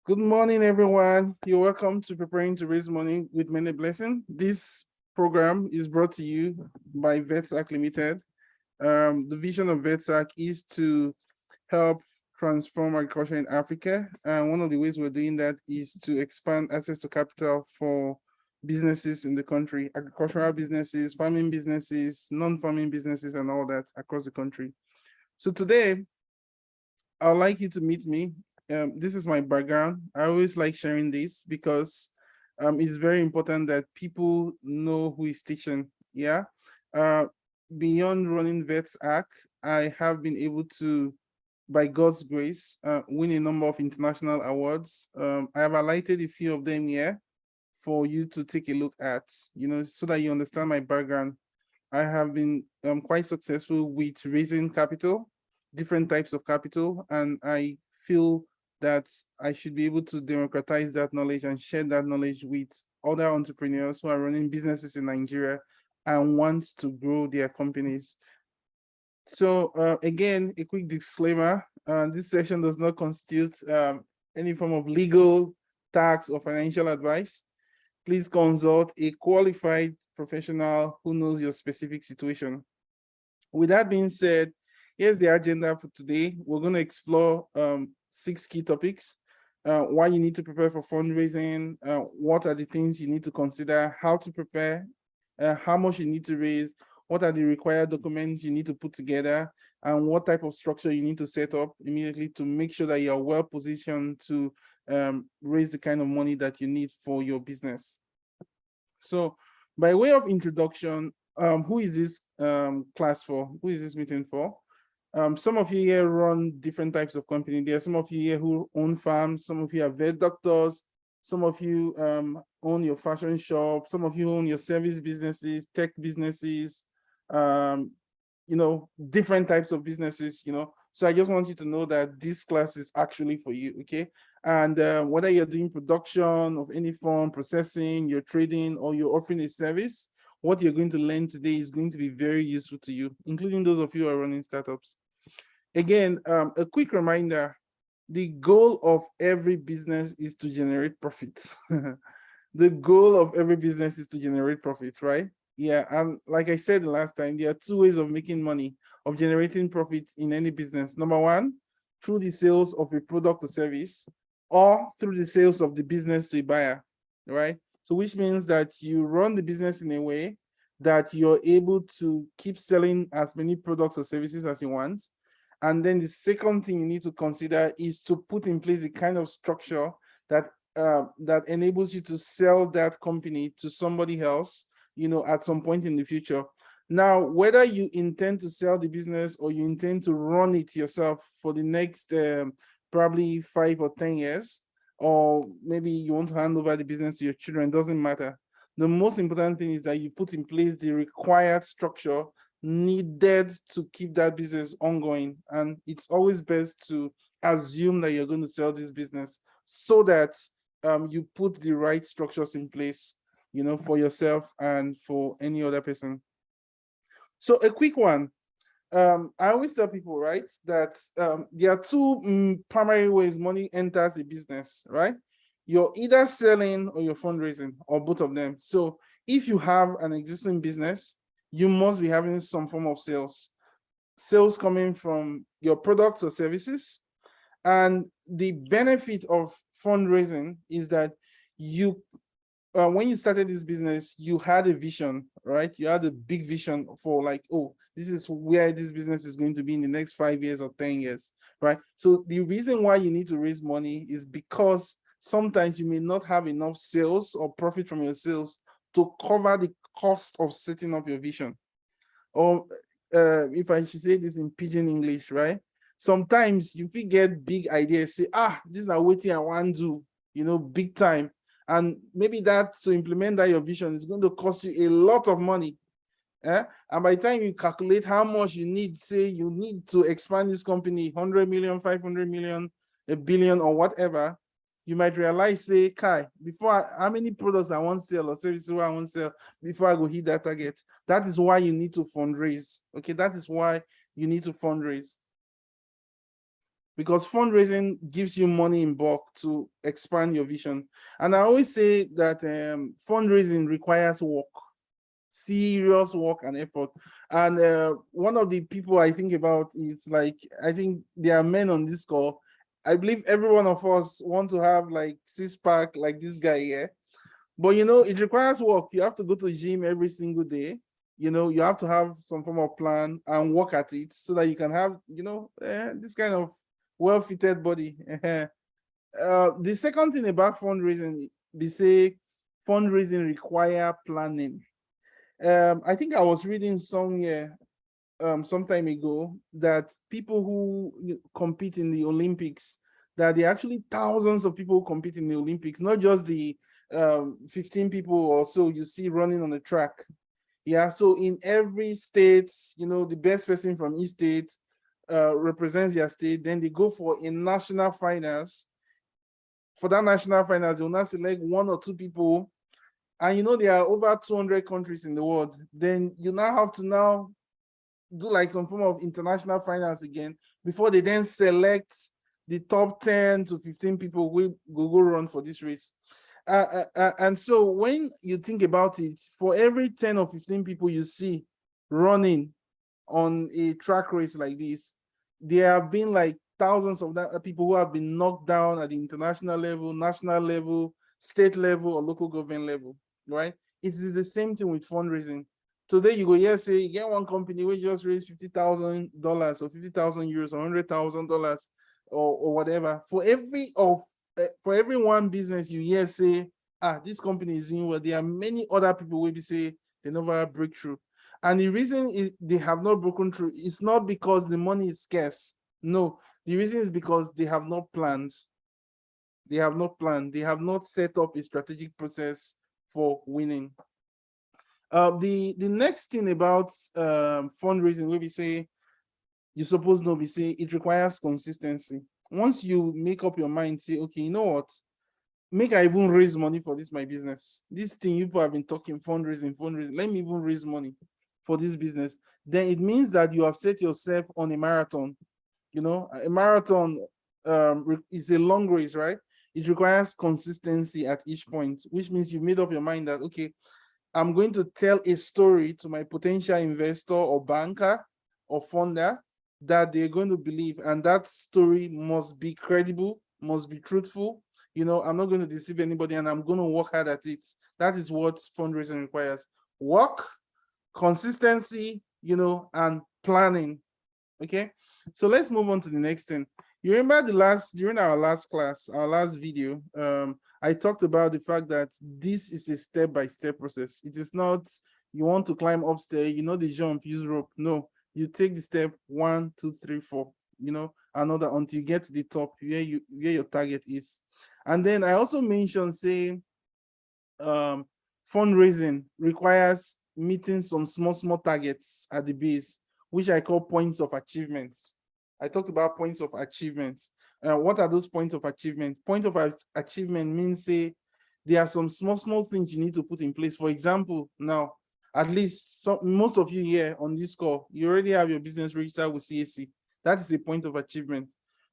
Good morning, everyone. You're welcome to Preparing to Raise Money with Many Blessing. This program is brought to you by VETSAC Limited. The vision of VETSAC is to help transform agriculture in Africa. And one of the ways we're doing that is to expand access to capital for businesses in the country, agricultural businesses, farming businesses, non-farming businesses, and all that across the country. So today, I'd like you to meet me. This is my background. I always like sharing this because it's very important that people know who is teaching. Yeah. Beyond running VETSAC, I have been able to, by God's grace, win a number of international awards. I have highlighted a few of them here for you to take a look at, so that you understand my background. I have been quite successful with raising capital, different types of capital, and I feel that I should be able to democratize that knowledge and share that knowledge with other entrepreneurs who are running businesses in Nigeria and want to grow their companies. So again, a quick disclaimer, this session does not constitute any form of legal, tax, or financial advice. Please consult a qualified professional who knows your specific situation. With that being said, here's the agenda for today. We're going to explore 6 key topics. Why you need to prepare for fundraising, what are the things you need to consider, how to prepare, how much you need to raise, what are the required documents you need to put together, and what type of structure you need to set up immediately to make sure that you're well positioned to raise the kind of money that you need for your business. So by way of introduction, who is this class for? Who is this meeting for? Some of you here run different types of company. There are some of you here who own farms. Some of you are vet doctors. Some of you own your fashion shop. Some of you own your service businesses, tech businesses, different types of businesses, So I just want you to know that this class is actually for you, okay? And whether you're doing production of any form, processing, you're trading, or you're offering a service, what you're going to learn today is going to be very useful to you, including those of you who are running startups. Again, a quick reminder, the goal of every business is to generate profits. The goal of every business is to generate profits, right? Yeah, and like I said the last time, there are 2 ways of making money, of generating profits in any business. Number one, through the sales of a product or service, or through the sales of the business to a buyer, right? So which means that you run the business in a way that you're able to keep selling as many products or services as you want. And then the second thing you need to consider is to put in place a kind of structure that that enables you to sell that company to somebody else, at some point in the future. Now, whether you intend to sell the business or you intend to run it yourself for the next probably 5 or 10 years, or maybe you want to hand over the business to your children, doesn't matter. The most important thing is that you put in place the required structure needed to keep that business ongoing. And it's always best to assume that you're going to sell this business so that you put the right structures in place, for yourself and for any other person. So a quick one. I always tell people, right, that there are 2 primary ways money enters a business, right? You're either selling or you're fundraising, or both of them. So if you have an existing business, you must be having some form of sales coming from your products or services. And the benefit of fundraising is that you, when you started this business, you had a vision, right? You had a big vision for like, oh, this is where this business is going to be in the next 5 years or 10 years, right? So the reason why you need to raise money is because sometimes you may not have enough sales or profit from your sales to cover the cost of setting up your vision. Or if I should say this in pidgin English, right? Sometimes you will get big ideas, say, this is what I want to do, big time. And maybe that to implement that your vision is going to cost you a lot of money. And by the time you calculate how much you need, say you need to expand this company, 100 million, 500 million, a billion, or whatever, you might realize, say, Kai, how many products I want to sell or services I want to sell before I go hit that target. That is why you need to fundraise. Okay, that is why you need to fundraise. because fundraising gives you money in bulk to expand your vision. And I always say that fundraising requires work, serious work and effort. And one of the people I think about is, like, I think there are men on this call. I believe every one of us want to have like 6-pack like this guy here. But it requires work. You have to go to the gym every single day. You have to have some form of plan and work at it so that you can have, this kind of well-fitted body. The second thing about fundraising, they say fundraising require planning. I think I was reading somewhere some time ago that people who compete in the Olympics, that there are actually thousands of people who compete in the Olympics, not just the 15 people or so you see running on the track. Yeah, so in every state, the best person from each state represents their state. Then they go for a national finals. For that national finals, they'll not select 1 or 2 people. And there are over 200 countries in the world. Then you now have to do like some form of international finals again before they then select the top 10 to 15 people who go run for this race. And so when you think about it, for every 10 or 15 people you see running on a track race like this, there have been like thousands of people who have been knocked down at the international level, national level, state level, or local government level, right? It is the same thing with fundraising. Today you go say you get one company which just raised $50,000 or 50,000 euros or $100,000 or whatever. For every one business you say, this company is doing well, there are many other people who will say they never break through. And the reason they have not broken through is not because the money is scarce. No, the reason is because they have not planned. They have not planned. They have not set up a strategic process for winning. The next thing about fundraising, where we say you suppose we say it requires consistency. Once you make up your mind, say, okay, you know what? Make I even raise money for this my business. This thing people have been talking, fundraising. Let me even raise money for this business. Then it means that you have set yourself on a marathon. A marathon is a long race, right? It requires consistency at each point, which means you made up your mind that, okay, I'm going to tell a story to my potential investor or banker or funder that they're going to believe, and that story must be credible, must be truthful. I'm not going to deceive anybody, and I'm going to work hard at it. That is what fundraising requires: work, consistency, and planning. Okay, so let's move on to the next thing. You remember during our last class, our last video, I talked about the fact that this is a step-by-step process. It is not you want to climb upstairs, the jump, use rope. No, you take the step 1, 2, 3, 4, another until you get to the top where your target is. And then I also mentioned, say, fundraising requires meeting some small targets at the base, which I call points of achievement. I talked about points of achievement. What are those points of achievement? Point of achievement means, say, there are some small things you need to put in place. For example, now, at least most of you here on this call, you already have your business registered with CAC. That is a point of achievement.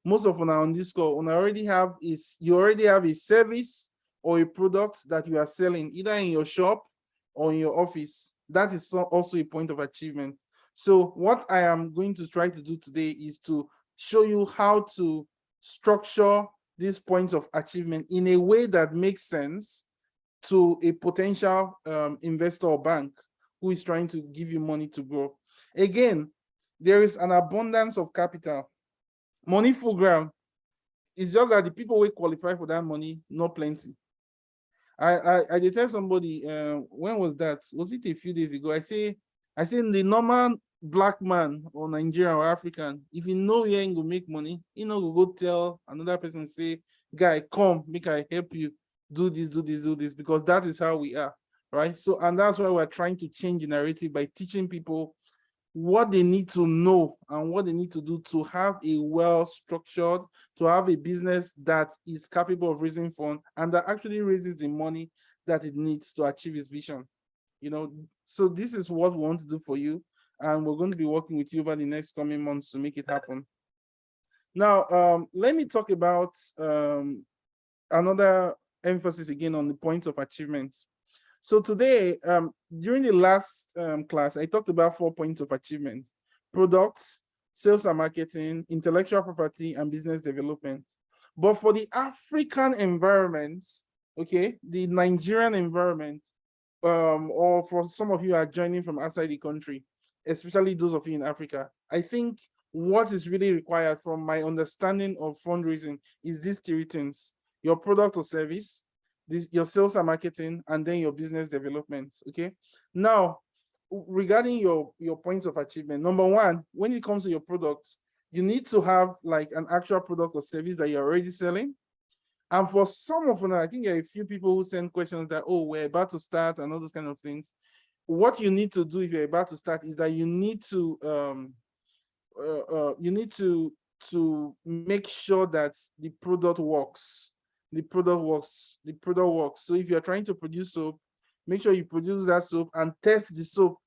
Most of you on this call, you already have a service or a product that you are selling, either in your shop or in your office. That is also a point of achievement. So what I am going to try to do today is to show you how to structure these points of achievement in a way that makes sense to a potential investor or bank who is trying to give you money to grow. Again, there is an abundance of capital. Money full ground. It's just that the people who qualify for that money, not plenty. I did tell somebody, when was that? Was it a few days ago? I say the normal black man or Nigerian or African, if you know you ain't gonna make money, go tell another person, say, guy, come, make I help you do this, because that is how we are, right? So, and that's why we're trying to change the narrative by teaching people what they need to know and what they need to do to have a well-structured, to have a business that is capable of raising funds and that actually raises the money that it needs to achieve its vision. So this is what we want to do for you, and we're going to be working with you over the next coming months to make it happen. Now, let me talk about another emphasis again on the points of achievement. So today, during the last class, I talked about 4 points of achievement: products, sales and marketing, intellectual property, and business development. But for the African environment, okay, the Nigerian environment, or for some of you who are joining from outside the country, especially those of you in Africa, I think what is really required from my understanding of fundraising is these 3 things: your product or service, your sales and marketing, and then your business development. Okay. Now, regarding your points of achievement, number 1, when it comes to your products, you need to have like an actual product or service that you're already selling. And for some of them, I think there are a few people who send questions that, oh, we're about to start and all those kind of things. What you need to do if you're about to start is that you need to make sure that the product works. The product works. So if you're trying to produce soap, make sure you produce that soap and test the soap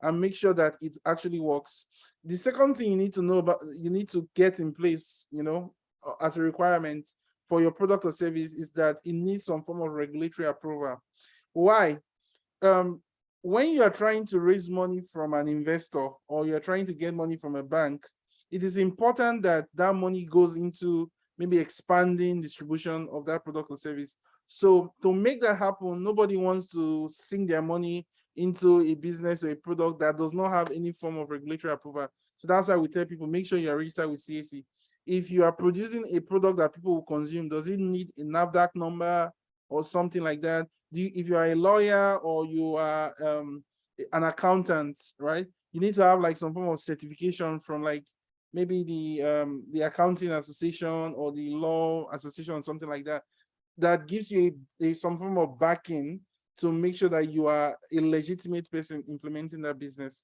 and make sure that it actually works. The second thing you need to know about, you need to get in place, as a requirement for your product or service, is that it needs some form of regulatory approval. Why? When you are trying to raise money from an investor or you're trying to get money from a bank, it is important that that money goes into maybe expanding distribution of that product or service. So to make that happen, nobody wants to sink their money into a business or a product that does not have any form of regulatory approval. So that's why we tell people, make sure you're registered with CAC. If you are producing a product that people will consume, does it need a NAFDAC number or something like that? If you are a lawyer or you are an accountant, right? You need to have like some form of certification from like maybe the accounting association or the law association or something like that, that gives you some form of backing to make sure that you are a legitimate person implementing that business.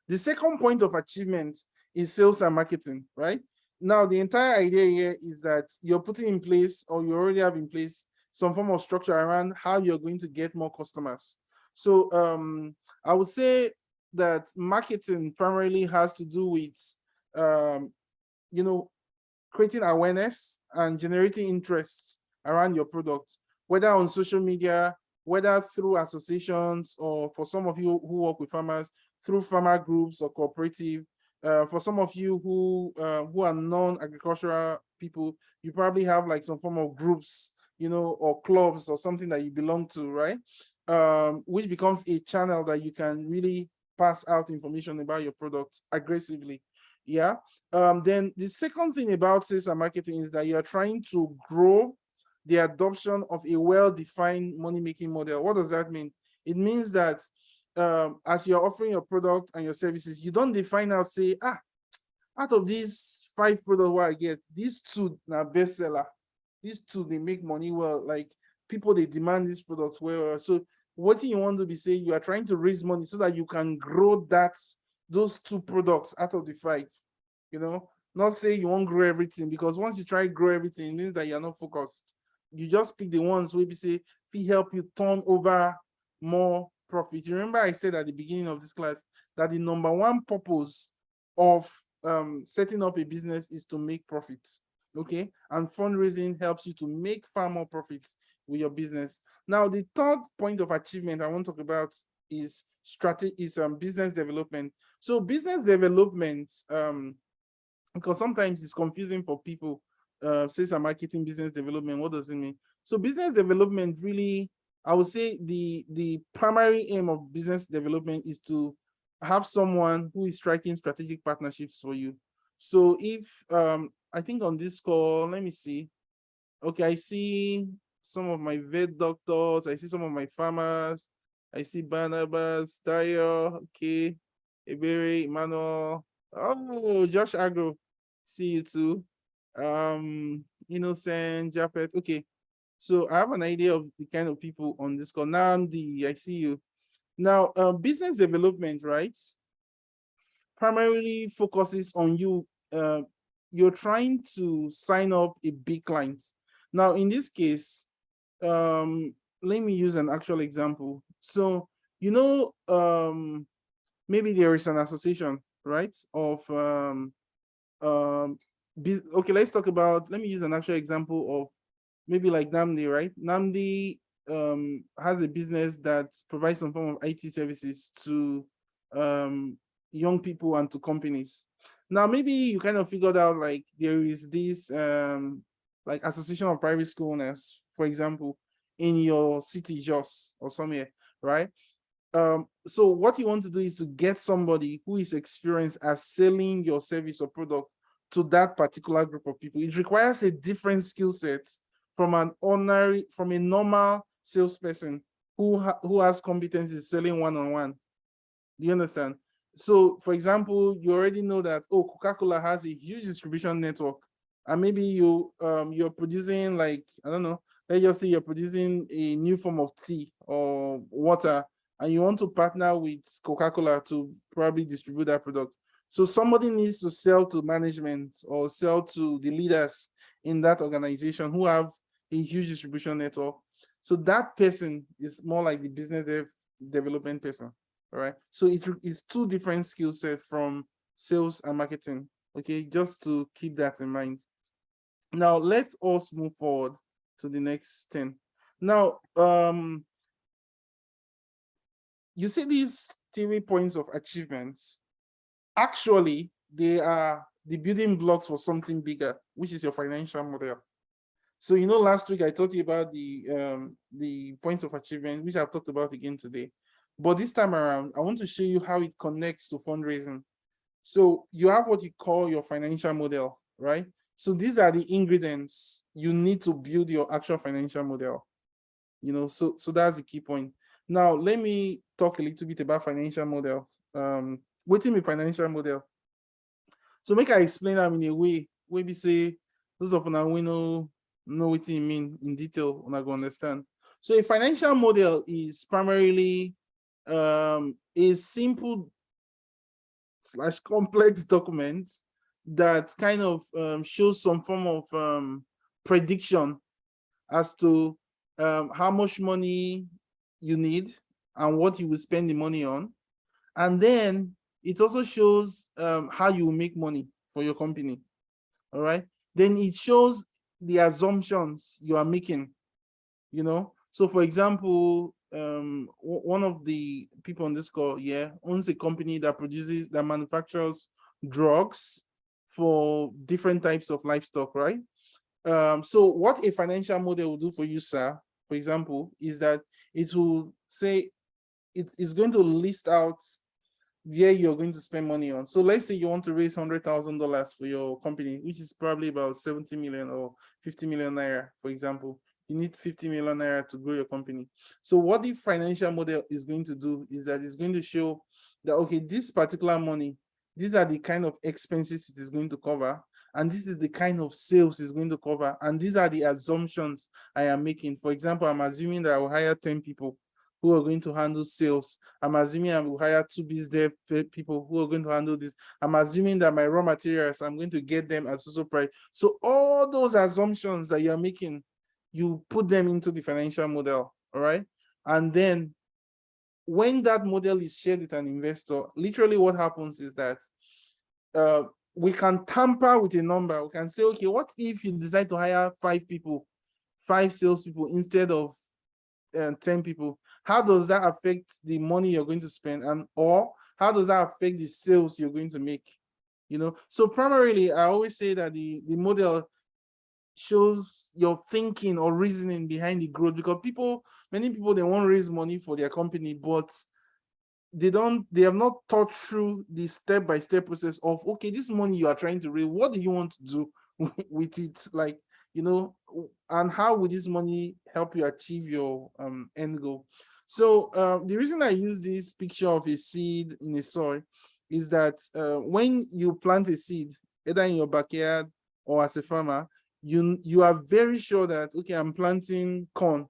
The second point of achievement is sales and marketing, right? Now, the entire idea here is that you're putting in place, or you already have in place, some form of structure around how you're going to get more customers. So I would say that marketing primarily has to do with, creating awareness and generating interest around your product, whether on social media, whether through associations, or for some of you who work with farmers, through farmer groups or cooperative. For some of you who are non-agricultural people, you probably have like some form of groups, or clubs or something that you belong to, right? Which becomes a channel that you can really pass out information about your product aggressively. Yeah. Then the second thing about sales and marketing is that you're trying to grow the adoption of a well-defined money-making model. What does that mean? It means that as you're offering your product and your services, you don't define out, say, out of these 5 products what I get, these 2 are bestseller. These 2, they make money well. Like people, they demand these products well. So what do you want to be saying? You are trying to raise money so that you can grow those 2 products out of the 5. Not say you won't grow everything, because once you try to grow everything, it means that you're not focused. You just pick the ones where we say, we help you turn over more profit. You remember I said at the beginning of this class that the number 1 purpose of setting up a business is to make profits. Okay, and fundraising helps you to make far more profits with your business. Now, the third point of achievement I want to talk about is business development. So business development, because sometimes it's confusing for people. Sales and marketing, business development, what does it mean? So business development, really, I would say the primary aim of business development is to have someone who is striking strategic partnerships for you. So if I think on this call, let me see. Okay, I see some of my vet doctors, I see some of my farmers, I see Barnabas, Tayo, okay, Ebere, Emmanuel, oh, Josh Agro, see you too. Innocent, Japhet, okay. So I have an idea of the kind of people on this call. Nandi, I see you. Now, business development, right, primarily focuses on you. You're trying to sign up a big client. Now, in this case, let me use an actual example. So, maybe there is an association, right, of Okay, let's talk about, let me use an actual example of maybe like Namdi, right? Namdi has a business that provides some form of IT services to young people and to companies. Now, maybe you kind of figured out like there is this like association of private school owners, for example, in your city, just or somewhere, right? So what you want to do is to get somebody who is experienced at selling your service or product to that particular group of people. It requires a different skill set from a normal salesperson who has competence in selling one-on-one. Do you understand? So, for example, you already know that, oh, Coca-Cola has a huge distribution network, and maybe you're producing, like, I don't know, let's just say you're producing a new form of tea or water, and you want to partner with Coca-Cola to probably distribute that product. So somebody needs to sell to management or sell to the leaders in that organization who have a huge distribution network. So that person is more like the business development person. All right. So it is two different skill sets from sales and marketing. Okay, just to keep that in mind. Now let us move forward to the next 10. Now, you see these 3 points of achievements. Actually, they are the building blocks for something bigger, which is your financial model. So, you know, last week I talked about the points of achievement, which I've talked about again today. But this time around, I want to show you how it connects to fundraising. So you have what you call your financial model, right? So these are the ingredients you need to build your actual financial model. You know, so that's the key point. Now, let me talk a little bit about financial model. What is a financial model? So make I explain them in a way where we say, those of us we know what it mean in detail, and I go understand. So a financial model is primarily a simple / complex document that kind of shows some form of prediction as to how much money you need and what you will spend the money on. And then it also shows how you will make money for your company. All right. Then it shows the assumptions you are making, you know. So for example, one of the people on this call, owns a company that manufactures drugs for different types of livestock, right? So what a financial model will do for you, sir, for example, is that it will say it is going to list out where you're going to spend money on. So let's say you want to raise $100,000 for your company, which is probably about 70 million or 50 million naira, for example. You need 50 million naira to grow your company. So what the financial model is going to do is that it's going to show that, okay, this particular money, these are the kind of expenses it is going to cover, and this is the kind of sales it's going to cover, and these are the assumptions I am making. For example, I'm assuming that I will hire 10 people who are going to handle sales. I'm assuming I will hire 2 business dev people who are going to handle this. I'm assuming that my raw materials, I'm going to get them at so price. So all those assumptions that you're making, you put them into the financial model, all right? And then when that model is shared with an investor, literally what happens is that we can tamper with a number. We can say, okay, what if you decide to hire 5 people, 5 salespeople instead of 10 people? How does that affect the money you're going to spend, and or how does that affect the sales you're going to make? You know, so primarily I always say that the model shows your thinking or reasoning behind the growth, because many people, they want to raise money for their company, but they have not thought through the step-by-step process of, okay, this money you are trying to raise, what do you want to do with it? Like, you know, and how will this money help you achieve your end goal? So the reason I use this picture of a seed in a soil is that when you plant a seed, either in your backyard or as a farmer, you are very sure that, okay, I'm planting corn,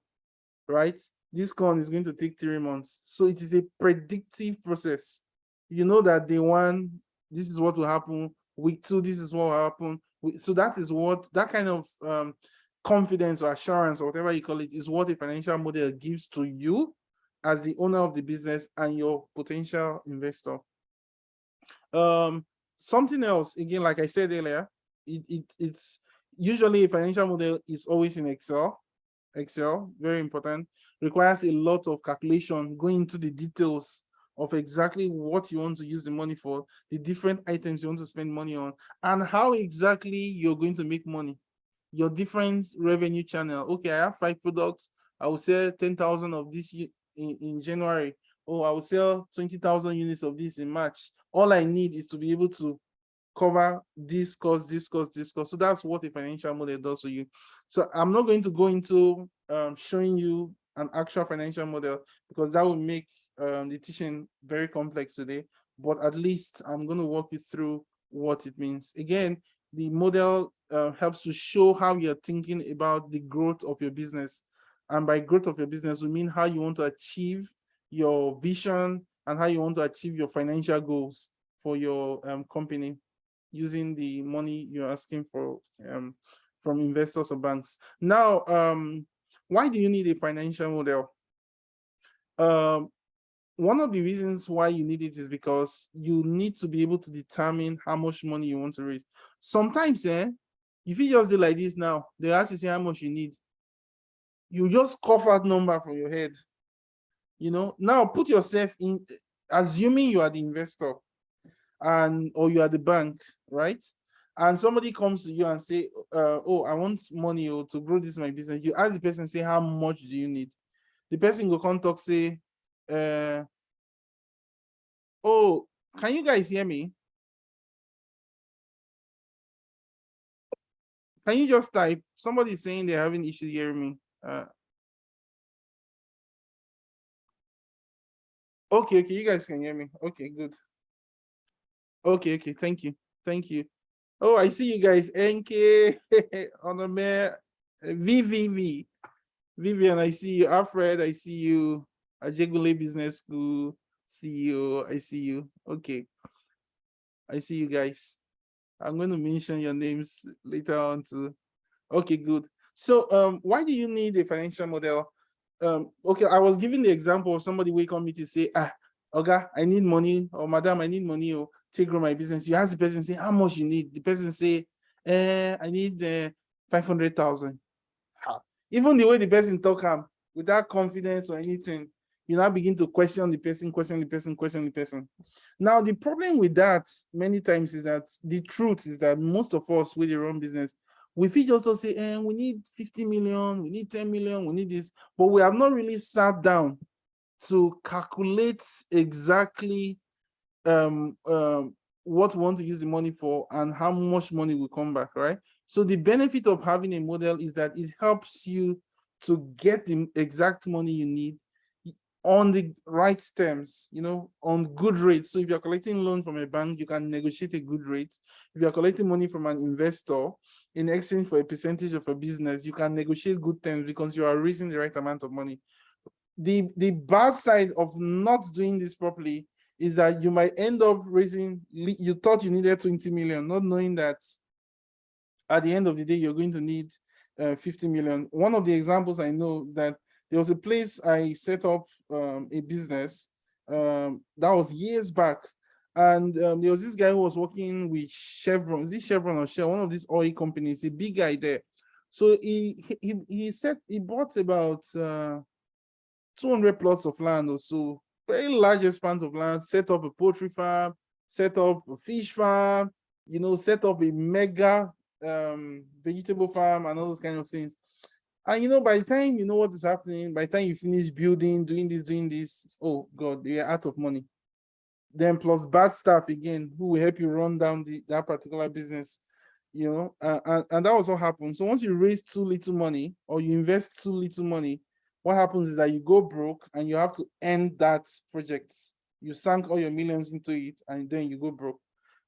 right? This corn is going to take 3 months. So it is a predictive process. You know that day 1, this is what will happen. Week 2, this is what will happen. So that is what, that kind of confidence or assurance or whatever you call it, is what a financial model gives to you as the owner of the business and your potential investor. Something else, again, like I said earlier, it's usually a financial model is always in Excel. Excel, very important, requires a lot of calculation, going into the details of exactly what you want to use the money for, the different items you want to spend money on, and how exactly you're going to make money, your different revenue channel. Okay, I have 5 products. I will sell 10,000 of this in January. Oh, I will sell 20,000 units of this in March. All I need is to be able to cover this cost, this cost, this cost. So that's what a financial model does for you. So I'm not going to go into showing you an actual financial model, because that will make the teaching very complex today. But at least I'm going to walk you through what it means. Again, the model helps to show how you're thinking about the growth of your business. And by growth of your business, we mean how you want to achieve your vision and how you want to achieve your financial goals for your company, using the money you're asking for from investors or banks. Now, why do you need a financial model? One of the reasons why you need it is because you need to be able to determine how much money you want to raise. Sometimes, if you just do like this now, they ask you say how much you need. You just cough out number from your head. Now put yourself in, assuming you are the investor or you are the bank, right? And somebody comes to you and say, oh, I want money to grow this my business. You ask the person, say, how much do you need? The person go come talk, say, oh, can you guys hear me? Can you just type? Somebody's saying they're having issue hearing me. Okay, you guys can hear me. Okay, good. Okay, thank you. Oh, I see you guys. NK, Onome, VVV. Vivian, I see you. Alfred, I see you. Ajegule Business School CEO, I see you. Okay, I see you guys. I'm going to mention your names later on too. Okay, good. So why do you need a financial model? Okay, I was giving the example of somebody wake on me to say, Oga, I need money, or Madam, I need money, or take grow my business. You ask the person, say, how much you need? The person say, I need 500,000. Even the way the person talk without confidence or anything, you now begin to question the person. Now, the problem with that many times is that the truth is that most of us with the run business, we feel just to say, we need 50 million, we need 10 million, we need this, but we have not really sat down to calculate exactly what we want to use the money for and how much money will come back, right? So the benefit of having a model is that it helps you to get the exact money you need on the right terms, on good rates. So if you're collecting loan from a bank, you can negotiate a good rate. If you're collecting money from an investor in exchange for a percentage of a business, you can negotiate good terms because you are raising the right amount of money. The bad side of not doing this properly is that you might end up raising, you thought you needed 20 million, not knowing that at the end of the day, you're going to need 50 million. One of the examples I know is that there was a place I set up a business that was years back. And there was this guy who was working with Chevron. Is it Chevron or Shell? One of these oil companies, a big guy there. So he said he bought about 200 plots of land or so, very large expanse of land, set up a poultry farm, set up a fish farm, set up a mega vegetable farm and all those kind of things. And by the time you know what is happening, by the time you finish building, doing this, oh God, you're out of money. Then plus bad staff again, who will help you run down that particular business, and that was what happened. So once you raise too little money or you invest too little money, what happens is that you go broke and you have to end that project. You sank all your millions into it and then you go broke.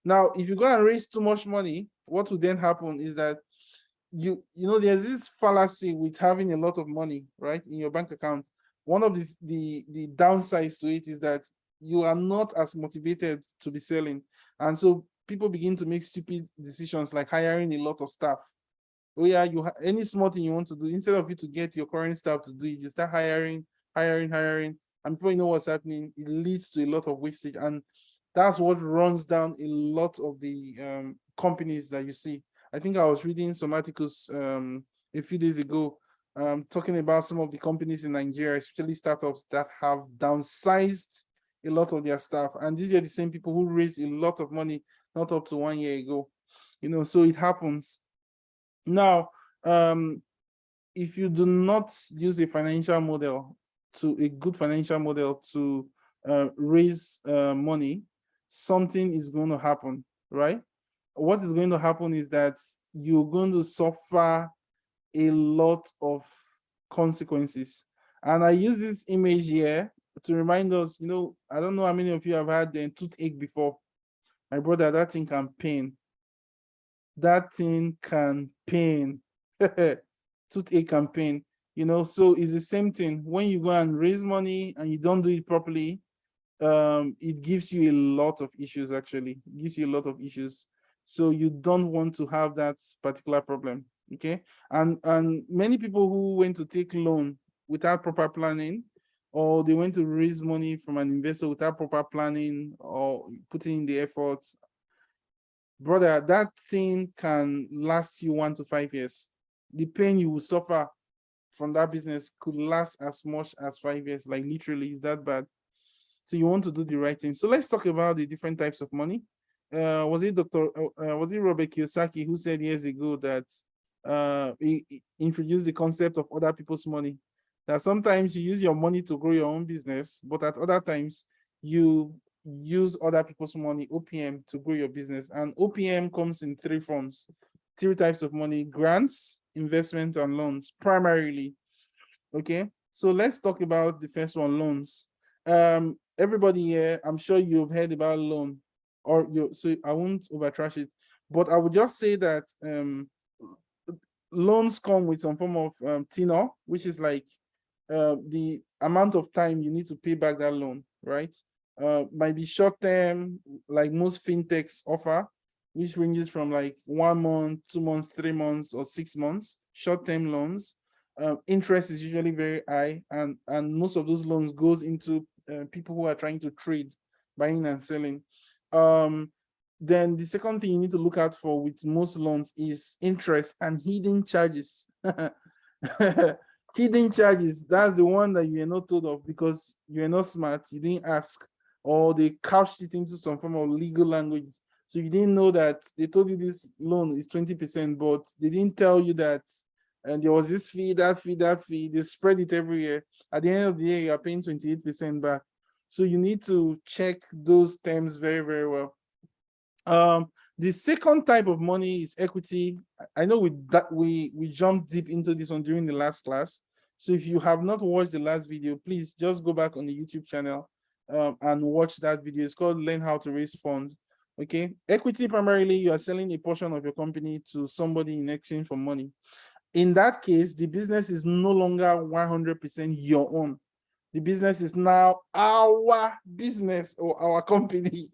Now, if you go and raise too much money, what will then happen is that there's this fallacy with having a lot of money, right, in your bank account. One of the downsides to it is that you are not as motivated to be selling. And so people begin to make stupid decisions like hiring a lot of staff. Oh yeah, any small thing you want to do, instead of you to get your current staff to do it, you start hiring. And before you know what's happening, it leads to a lot of wastage. And that's what runs down a lot of the companies that you see. I think I was reading some articles a few days ago, talking about some of the companies in Nigeria, especially startups, that have downsized a lot of their staff. And these are the same people who raised a lot of money not up to 1 year ago. So it happens. Now, if you do not use a financial model, a good financial model to raise money, something is going to happen, right? What is going to happen is that you're going to suffer a lot of consequences. And I use this image here to remind us, I don't know how many of you have had a toothache before. My brother, that thing can pain. That thing can pain. Toothache can pain, so it's the same thing. When you go and raise money and you don't do it properly, it gives you a lot of issues. Actually, it gives you a lot of issues. So you don't want to have that particular problem. Okay. And many people who went to take loan without proper planning, or they went to raise money from an investor without proper planning or putting in the efforts, brother, that thing can last you 1 to 5 years. The pain you will suffer from that business could last as much as 5 years. Like, literally, is that bad? So you want to do the right thing. So let's talk about the different types of money. Was it Robert Kiyosaki who said years ago that he introduced the concept of other people's money? That sometimes you use your money to grow your own business, but at other times you use other people's money, OPM, to grow your business. And OPM comes in 3 forms, 3 types of money: grants, investment, and loans, primarily. Okay, so let's talk about the first one, loans. Everybody here, I'm sure you've heard about loan, so I won't overtrash it, but I would just say that loans come with some form of tenor, which is like the amount of time you need to pay back that loan, right? Might be short term, like most fintechs offer, which ranges from like 1 month, 2 months, 3 months, or 6 months. Short-term loans. Interest is usually very high, and most of those loans goes into people who are trying to trade, buying and selling. Then the second thing you need to look out for with most loans is interest and hidden charges. Hidden charges, that's the one that you are not told of because you are not smart, you didn't ask, or they couched it into some form of legal language. So you didn't know that they told you this loan is 20%, but they didn't tell you that, and there was this fee, that fee, that fee. They spread it every year. At the end of the year, you are paying 28% back. So you need to check those terms very, very well. The second type of money is equity. I know we jumped deep into this one during the last class. So if you have not watched the last video, please just go back on the YouTube channel and watch that video. It's called Learn How to Raise Funds. Okay, equity, primarily you are selling a portion of your company to somebody in exchange for money. In that case, the business is no longer 100% your own. The business is now our business or our company,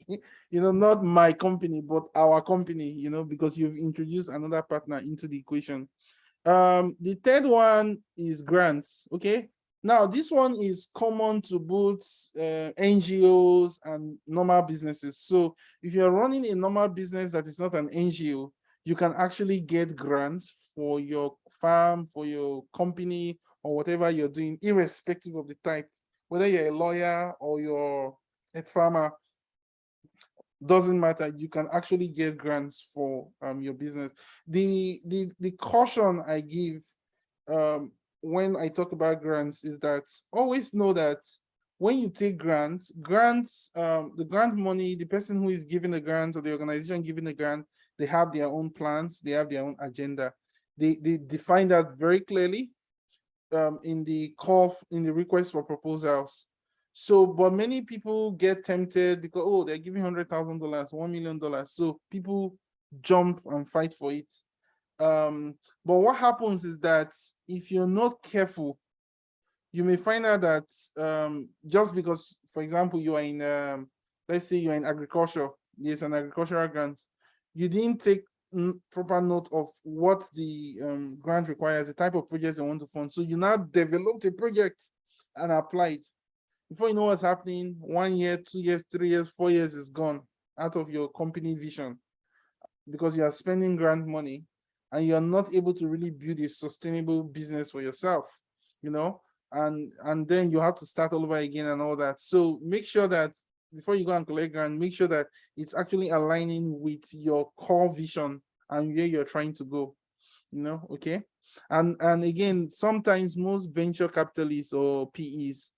not my company, but our company, because you've introduced another partner into the equation. The third one is grants. Okay, now this one is common to both NGOs and normal businesses. So if you're running a normal business that is not an NGO, you can actually get grants for your farm, for your company, or whatever you're doing, irrespective of the type. Whether you're a lawyer or you're a farmer, doesn't matter. You can actually get grants for your business. The caution I give when I talk about grants is that always know that when you take grants, the grant money, the person who is giving the grant or the organization giving the grant, they have their own plans, they have their own agenda. They define that very clearly in the request for proposals. So, but many people get tempted because, oh, they're giving $100,000, $1 million. So people jump and fight for it. But what happens is that if you're not careful, you may find out that just because, for example, you are in, let's say you're in agriculture, there's an agricultural grant, you didn't take proper note of what the grant requires, the type of projects they want to fund. So you now develop a project and apply it. Before you know what's happening, 1 year, 2 years, 3 years, 4 years is gone out of your company vision. because you are spending grant money and you're not able to really build a sustainable business for yourself, and then you have to start all over again and all that. So make sure that before you go and collect grant, make sure that it's actually aligning with your core vision and where you're trying to go, okay? And again, sometimes most venture capitalists or PEs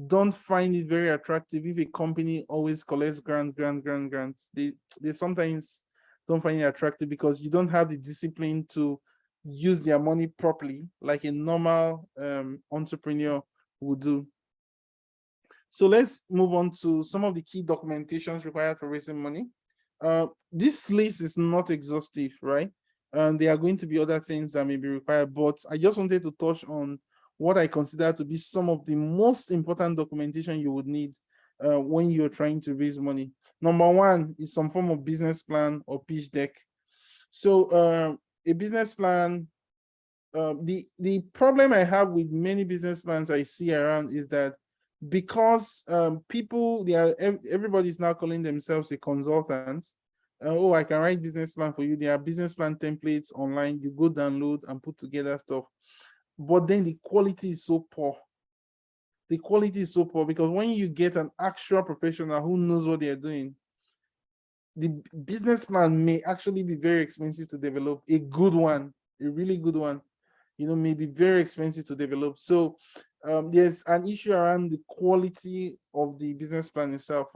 don't find it very attractive if a company always collects grants. They sometimes don't find it attractive because you don't have the discipline to use their money properly like a normal entrepreneur would do. So let's move on to some of the key documentations required for raising money. This list is not exhaustive, right? And there are going to be other things that may be required, but I just wanted to touch on what I consider to be some of the most important documentation you would need when you're trying to raise money. Number one is some form of business plan or pitch deck. So a business plan, the problem I have with many business plans I see around is that because everybody's now calling themselves a consultant. Oh, I can write business plan for you. There are business plan templates online. You go download and put together stuff. But then the quality is so poor. The quality is so poor because when you get an actual professional who knows what they're doing, the business plan may actually be very expensive to develop. A good one, a really good one, may be very expensive to develop. So there's an issue around the quality of the business plan itself,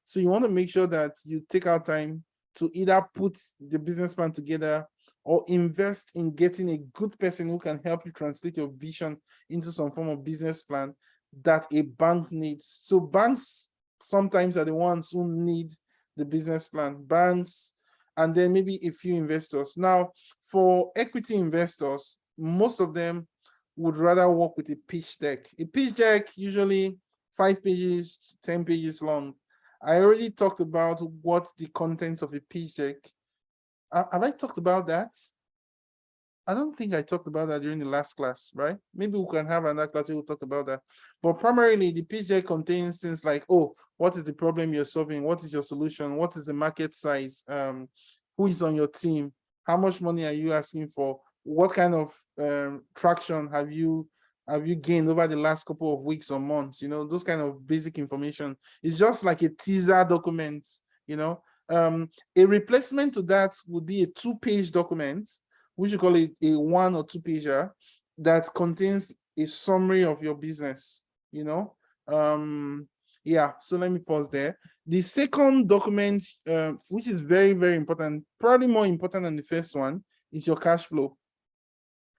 so you want to make sure that you take out time to either put the business plan together or invest in getting a good person who can help you translate your vision into some form of business plan that a bank needs. So banks sometimes are the ones who need the business plan, banks, and then maybe a few investors. Now, for equity investors, most of them would rather work with a pitch deck. A pitch deck, usually 5 pages, 10 pages long. I already talked about what the contents of a pitch deck. Have I talked about that? I don't think I talked about that during the last class, right? Maybe we can have another class where we'll talk about that. But primarily, the pitch deck contains things like, oh, what is the problem you're solving? What is your solution? What is the market size? Who is on your team? How much money are you asking for? What kind of traction have you gained over the last couple of weeks or months? Those kind of basic information. It's just like a teaser document. A replacement to that would be a 2-page document, which you call it a 1 or 2-pager, that contains a summary of your business. Yeah, so let me pause there. The second document, which is very, very important, probably more important than the first one, is your cash flow.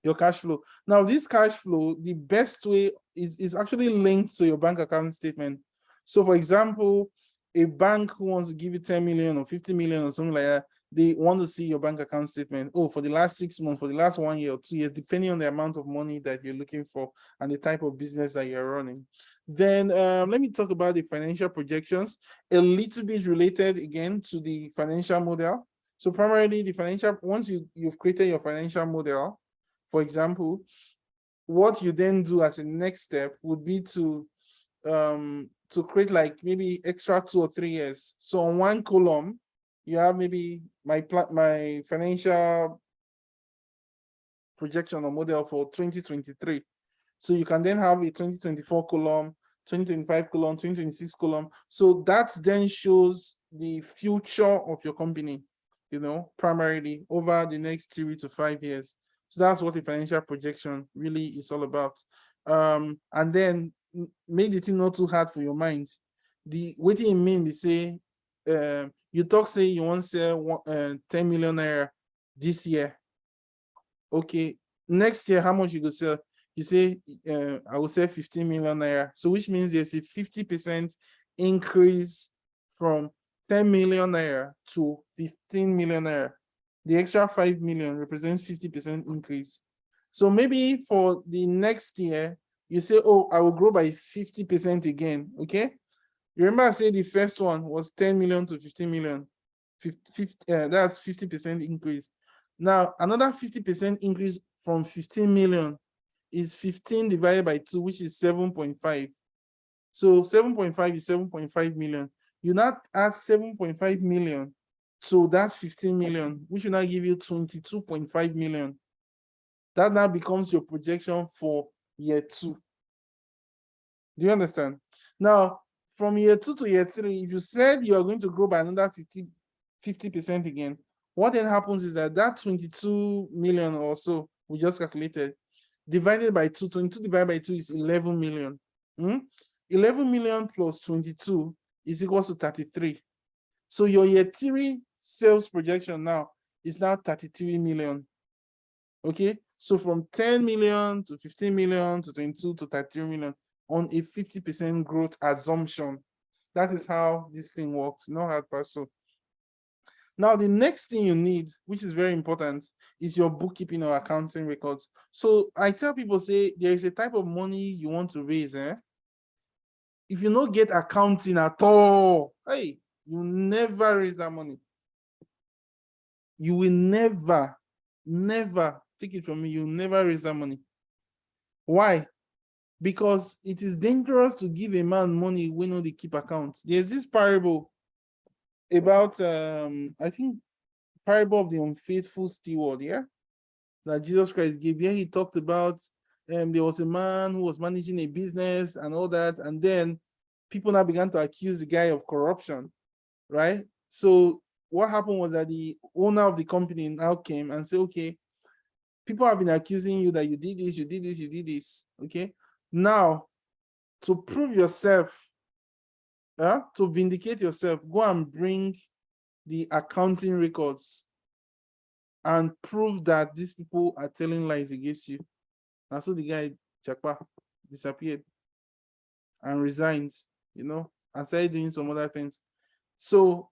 Your cash flow. Now, this cash flow, the best way is actually linked to your bank account statement. So, for example, a bank who wants to give you 10 million or 50 million or something like that, they want to see your bank account statement. Oh, for the last 6 months, for the last 1 year or 2 years, depending on the amount of money that you're looking for and the type of business that you're running. Then let me talk about the financial projections, a little bit related again to the financial model. So primarily the financial, once you've created your financial model, for example, what you then do as a next step would be to create like maybe extra 2 or 3 years. So on one column, you have maybe my financial projection or model for 2023. So you can then have a 2024 column, 2025 column, 2026 column. So that then shows the future of your company, primarily over the next 3 to 5 years. So that's what the financial projection really is all about. And then make the thing not too hard for your mind. What do you mean? They say, you talk, say you want to sell 10 million naira this year. Okay, next year, how much you go sell? You say, I will sell 15 million naira. So which means there's a 50% increase from 10 million naira to 15 million naira. The extra 5 million represents 50% increase. So maybe for the next year, you say, oh, I will grow by 50% again, okay? You remember I said the first one was 10 million to 15 million. That's 50% increase. Now, another 50% increase from 15 million is 15 divided by 2, which is 7.5. So 7.5 is 7.5 million. You now add 7.5 million to that 15 million, which will now give you 22.5 million. That now becomes your projection for year 2. Do you understand? Now, from year 2 to year 3, if you said you are going to grow by another 50% again, what then happens is that 22 million or so we just calculated divided by 2, 22 divided by 2 is 11 million. 11 million plus 22 is equals to 33. So your year 3 sales projection now is now 33 million. Okay, so from 10 million to 15 million to 22 to 33 million on a 50% growth assumption. That is how this thing works, not hard parcel. Now, the next thing you need, which is very important, is your bookkeeping or accounting records. So I tell people, say, there is a type of money you want to raise. If you don't get accounting at all, hey, you never raise that money. You will never, take it from me, you never raise that money. Why? Because it is dangerous to give a man money when no they keep accounts. There's this parable about I think parable of the unfaithful steward, yeah, that Jesus Christ gave. Here he talked about there was a man who was managing a business and all that, and then people now began to accuse the guy of corruption, right? So what happened was that the owner of the company now came and said, okay, people have been accusing you that you did this, you did this, you did this. Okay, now to prove yourself, to vindicate yourself, go and bring the accounting records and prove that these people are telling lies against you. And so the guy, Chakpa, disappeared and resigned, and started doing some other things. So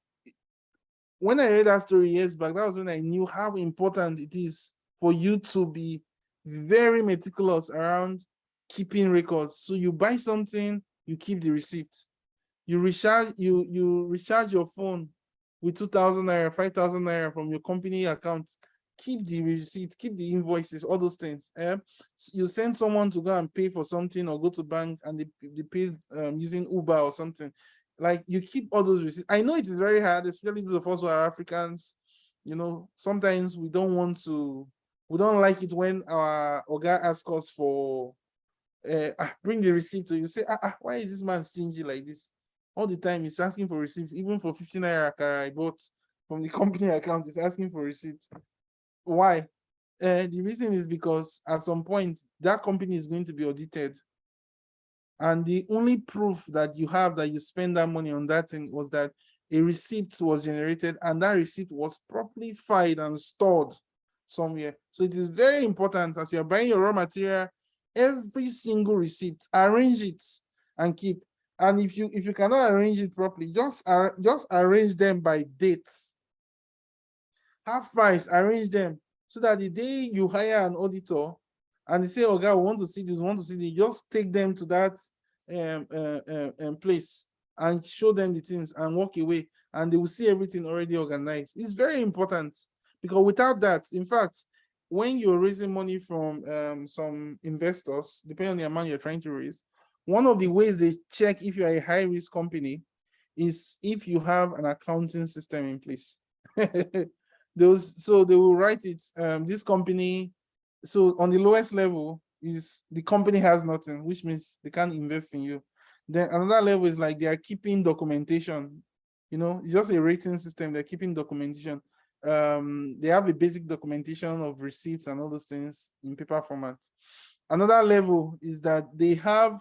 when I read that story years back, that was when I knew how important it is for you to be very meticulous around keeping records. So you buy something, you keep the receipt. You recharge your phone with 2,000 naira, 5,000 naira from your company account. Keep the receipt, keep the invoices, all those things. You send someone to go and pay for something or go to bank and they pay using Uber or something. Like, you keep all those receipts. I know it is very hard, especially those of us who are Africans. Sometimes we don't like it when our Oga asks us for bring the receipt. So you say, why is this man stingy like this? All the time he's asking for receipts, even for 15 naira I bought from the company account, he's asking for receipts. Why? The reason is because at some point that company is going to be audited. And the only proof that you have that you spend that money on that thing was that a receipt was generated and that receipt was properly filed and stored somewhere. So it is very important as you're buying your raw material, every single receipt, arrange it and keep. And if you cannot arrange it properly, just arrange them by dates. Have files, arrange them so that the day you hire an auditor and they say, oh God, we want to see this, just take them to that place and show them the things and walk away, and they will see everything already organized. It's very important, because without that, in fact, when you're raising money from some investors, depending on the amount you're trying to raise, one of the ways they check if you're a high-risk company is if you have an accounting system in place. So they will write it, this company, so on the lowest level is the company has nothing, which means they can't invest in you. Then another level is like they are keeping documentation. It's just a rating system. They're keeping documentation. They have a basic documentation of receipts and all those things in paper format. Another level is that they have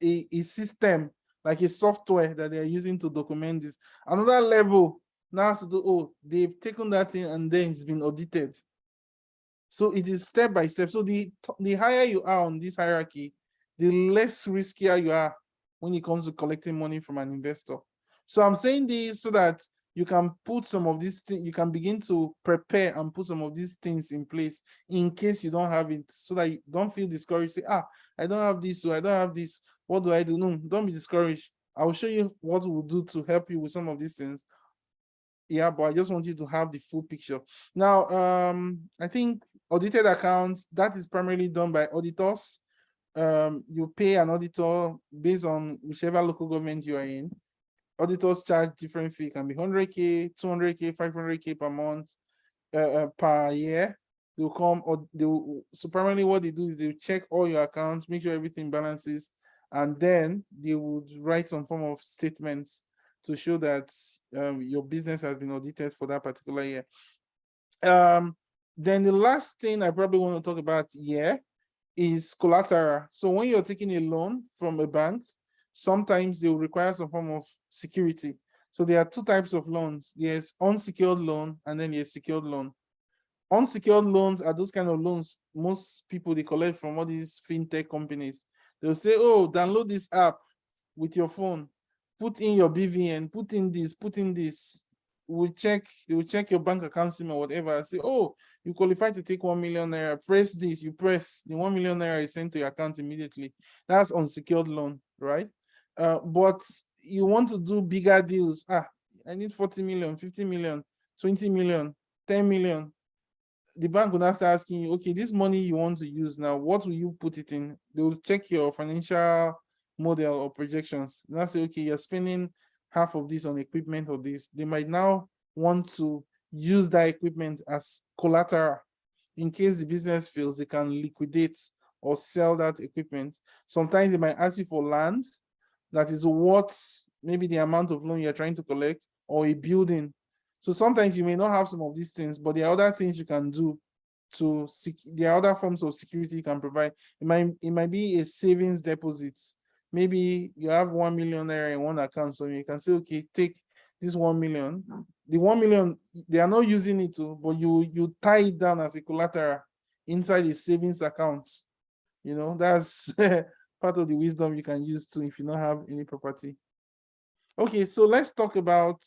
a system, like a software that they're using to document this. Another level now has to do, they've taken that thing and then it's been audited. So it is step by step. So the higher you are on this hierarchy, the less riskier you are when it comes to collecting money from an investor. So I'm saying this so that you can put some of these things, you can begin to prepare and put some of these things in place in case you don't have it, so that you don't feel discouraged. Say, I don't have this, so I don't have this. What do I do? No, don't be discouraged. I will show you what we'll do to help you with some of these things. Yeah, but I just want you to have the full picture. Now, I think audited accounts, that is primarily done by auditors. You pay an auditor based on whichever local government you are in. auditors charge different fee. It can be 100K, 200K, 500K per month, per year. They'll come, or so primarily what they do is they'll check all your accounts, make sure everything balances, and then they would write some form of statements to show that your business has been audited for that particular year. Then the last thing I probably want to talk about here is collateral. So when you're taking a loan from a bank, sometimes they will require some form of security. So there are two types of loans. There's unsecured loan and then there's secured loan. Unsecured loans are those kind of loans most people they collect from all these fintech companies. They'll say, oh, download this app with your phone, put in your BVN, put in this, put in this. They will check your bank account statement or whatever, and say, oh, you qualify to take 1 million naira, press this, you press, the 1 million naira is sent to your account immediately. That's unsecured loan, right? But you want to do bigger deals. I need 40 million, 50 million, 20 million, 10 million. The bank will now start asking you, okay, this money you want to use now, what will you put it in? They will check your financial model or projections. Now say, okay, you're spending half of this on equipment or this. They might now want to use that equipment as collateral. In case the business fails, they can liquidate or sell that equipment. Sometimes they might ask you for land that is worth maybe the amount of loan you're trying to collect, or a building. So sometimes you may not have some of these things, but there are other things you can do to there are other forms of security you can provide. It might be a savings deposit. Maybe you have 1 million naira in one account, so you can say, okay, take this 1 million. The 1 million, they are not using it to, but you tie it down as a collateral inside a savings account. You know, that's part of the wisdom you can use too if you don't have any property. Okay, so let's talk about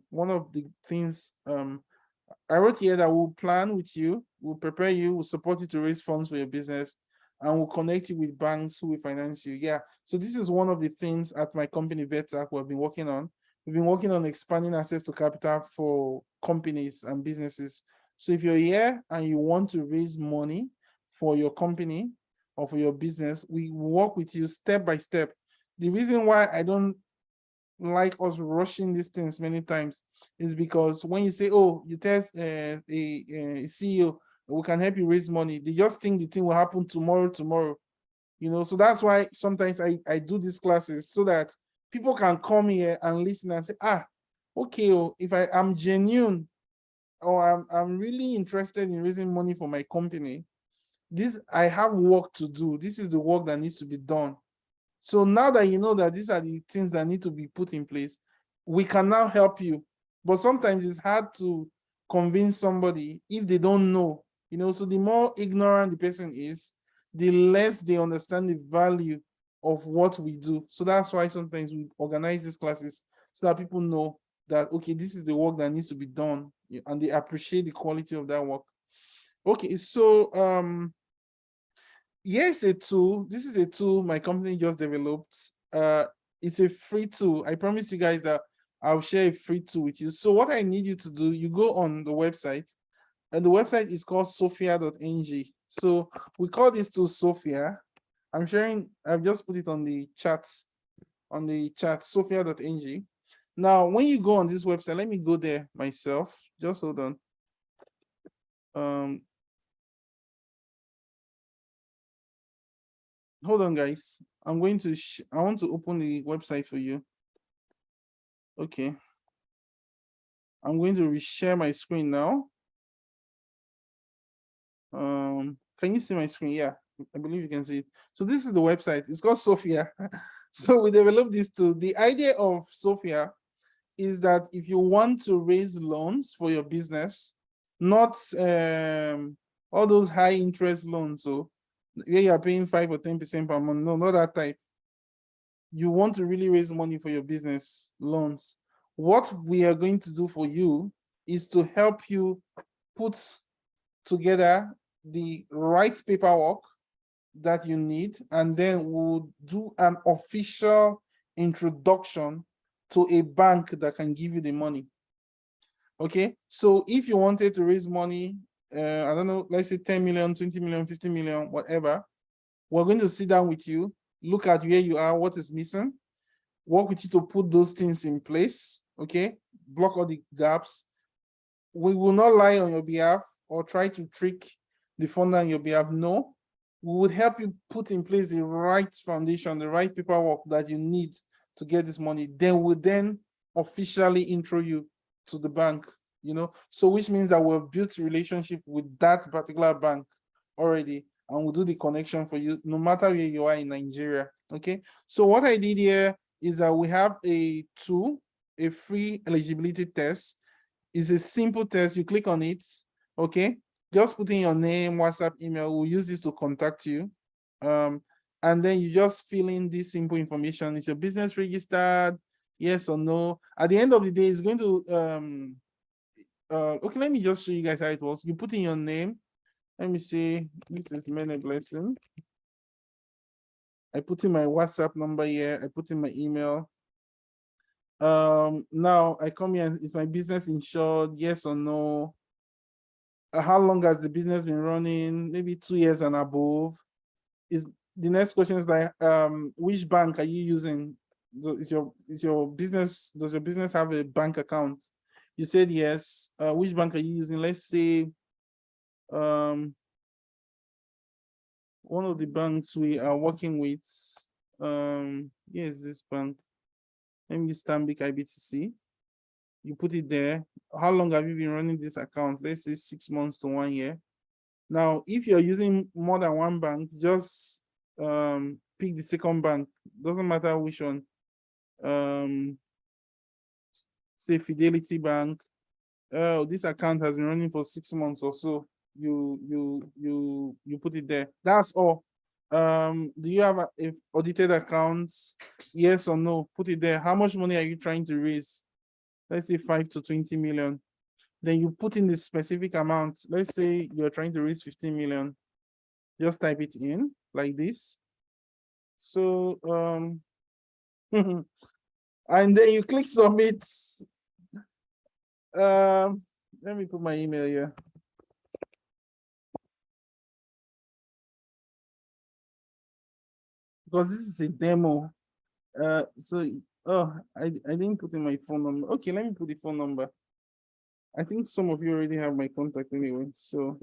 one of the things I wrote here that we'll plan with you, we'll prepare you, we'll support you to raise funds for your business, and we'll connect you with banks who will finance you. Yeah, so this is one of the things at my company, VETAC, we've been working on. We've been working on expanding access to capital for companies and businesses. So if you're here and you want to raise money for your company or for your business, we work with you step by step. The reason why I don't like us rushing these things many times is because when you say, oh, you test a CEO, we can help you raise money, they just think the thing will happen tomorrow, you know. So that's why sometimes I do these classes so that people can come here and listen and say, okay, oh, if I'm genuine or I'm really interested in raising money for my company, I have work to do. This is the work that needs to be done. So now that you know that these are the things that need to be put in place, we can now help you. But sometimes it's hard to convince somebody if they don't know, you know. So the more ignorant the person is, the less they understand the value of what we do. So that's why sometimes we organize these classes so that people know that, okay, this is the work that needs to be done, and they appreciate the quality of that work. Okay, so yes, a tool. This is a tool my company just developed. It's a free tool. I promise you guys that I'll share a free tool with you. So what I need you to do, you go on the website, and the website is called Sofia.ng. So we call this tool Sofia. I'm sharing, I've just put it on the chat, Sofia.ng. Now, when you go on this website, let me go there myself. Just hold on. Hold on, guys. I want to open the website for you. Okay. I'm going to reshare my screen now. Can you see my screen? Yeah, I believe you can see it. So this is the website. It's called Sofia. So we developed this tool. The idea of Sofia is that if you want to raise loans for your business, not all those high interest loans, so where you are paying 5 or 10% per month. No, not that type. You want to really raise money for your business loans. What we are going to do for you is to help you put together the right paperwork that you need, and then we'll do an official introduction to a bank that can give you the money. Okay, so if you wanted to raise money, I don't know, let's say 10 million, 20 million, 50 million, whatever, we're going to sit down with you, look at where you are, what is missing, work with you to put those things in place, okay? Block all the gaps. We will not lie on your behalf or try to trick the funder on your behalf. No, we would help you put in place the right foundation, the right paperwork that you need to get this money. Then we'll then officially intro you to the bank, you know, so which means that we've built a relationship with that particular bank already, and we'll do the connection for you no matter where you are in Nigeria. Okay, so what I did here is that we have a tool, a free eligibility test. It's a simple test. You click on it, okay, just put in your name, WhatsApp, email. We'll use this to contact you, and then you just fill in this simple information. Is your business registered? Yes or no? At the end of the day, it's going to okay, let me just show you guys how it works. You put in your name. Let me see. This is Many Blessing. I put in my WhatsApp number here. I put in my email. Now I come here and is my business insured? Yes or no? How long has the business been running? Maybe 2 years and above. Is the next question is like, which bank are you using? Does your business have a bank account? You said yes. Which bank are you using? Let's say one of the banks we are working with, yes, this bank. Let me use Stanbic IBTC. You put it there. How long have you been running this account? Let's say 6 months to 1 year. Now, if you're using more than one bank, just pick the second bank. Doesn't matter which one. Say Fidelity Bank. This account has been running for 6 months or so. You put it there. That's all. Do you have a audited account? Yes or no? Put it there. How much money are you trying to raise? Let's say 5 to 20 million. Then you put in the specific amount. Let's say you're trying to raise 15 million. Just type it in like this. So and then you click submit. Let me put my email here. Because this is a demo. So I didn't put in my phone number. Okay, let me put the phone number. I think some of you already have my contact anyway. So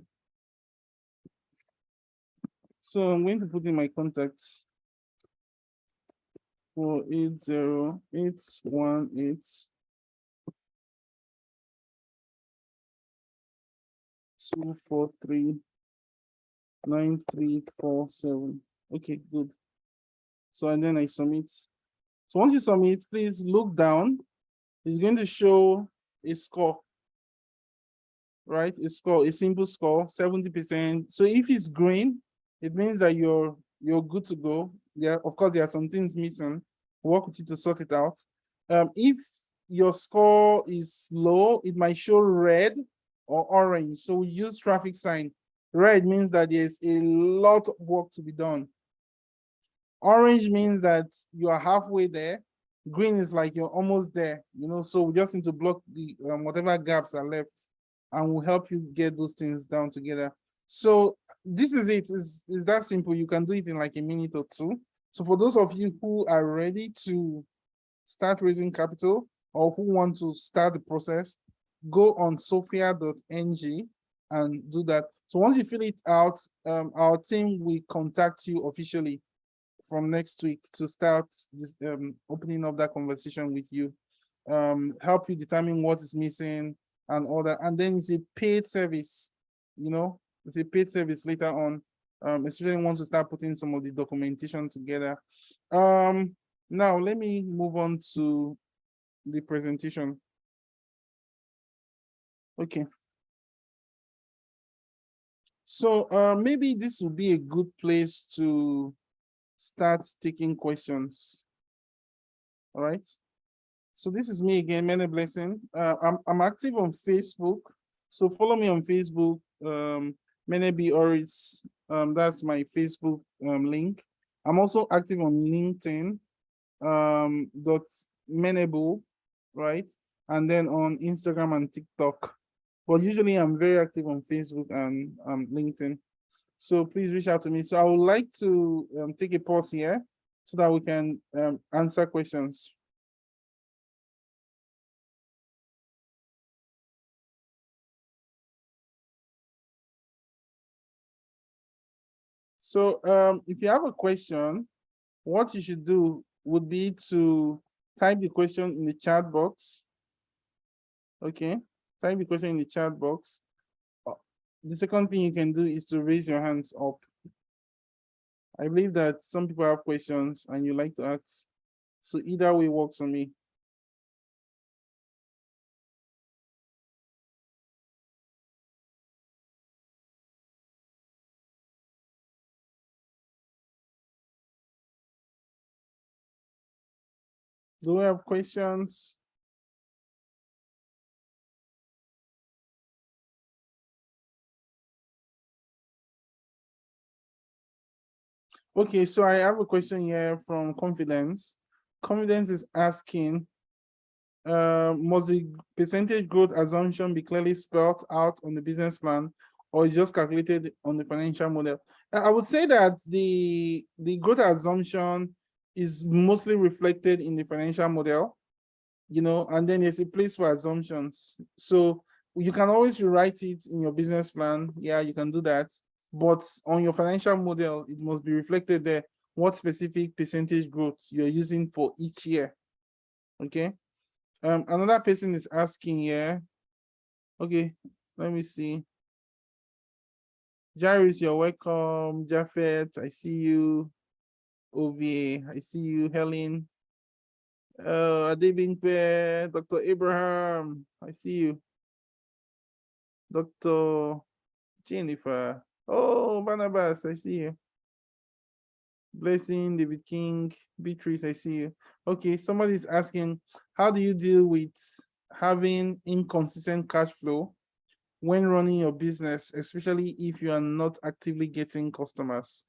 I'm going to put in my contacts. 480-818 243-9347. Okay, good. So and then I submit. So once you submit, please look down. It's going to show a score, right? A score, a simple score, 70%. So if it's green, it means that you're good to go. Of course, there are some things missing. Work with you to sort it out. If your score is low, it might show red or orange. So we use traffic sign. Red means that there's a lot of work to be done. Orange means that you are halfway there. Green is like you're almost there, you know, so we just need to block the whatever gaps are left, and we'll help you get those things down together. So this is it. Is that simple. You can do it in like a minute or two. So for those of you who are ready to start raising capital or who want to start the process, go on sofia.ng and do that. So once you fill it out, our team will contact you officially from next week to start this opening up that conversation with you, help you determine what is missing and all that. And then it's a paid service, you know, it's a paid service later on, especially once you start putting some of the documentation together. Now let me move on to the presentation. Okay. So maybe this would be a good place to start taking questions. All right. So this is me again, Many Blessing. I'm active on Facebook. So follow me on Facebook, Mene B. Oris. That's my Facebook link. I'm also active on LinkedIn, .menebu, right? And then on Instagram and TikTok. But usually I'm very active on Facebook and LinkedIn. So please reach out to me. So I would like to take a pause here so that we can answer questions. So if you have a question, what you should do would be to type the question in the chat box. Okay, type the question in the chat box. The second thing you can do is to raise your hands up. I believe that some people have questions and you like to ask. So either way works for me. Do we have questions? Okay, so I have a question here from Confidence. Confidence is asking, must the percentage growth assumption be clearly spelled out on the business plan, or is just calculated on the financial model? I would say that the growth assumption is mostly reflected in the financial model, you know, and then there's a place for assumptions. So you can always rewrite it in your business plan. Yeah, you can do that. But on your financial model, it must be reflected there what specific percentage growth you're using for each year. Okay. Another person is asking here. Okay, let me see. Jairus, you're welcome. Jafet, I see you. Ovie, I see you. Helen. Adebimpe, Dr. Abraham, I see you. Dr. Jennifer. Oh, Barnabas, I see you. Blessing, David King, Beatrice, I see you. Okay, somebody's asking, how do you deal with having inconsistent cash flow when running your business, especially if you are not actively getting customers?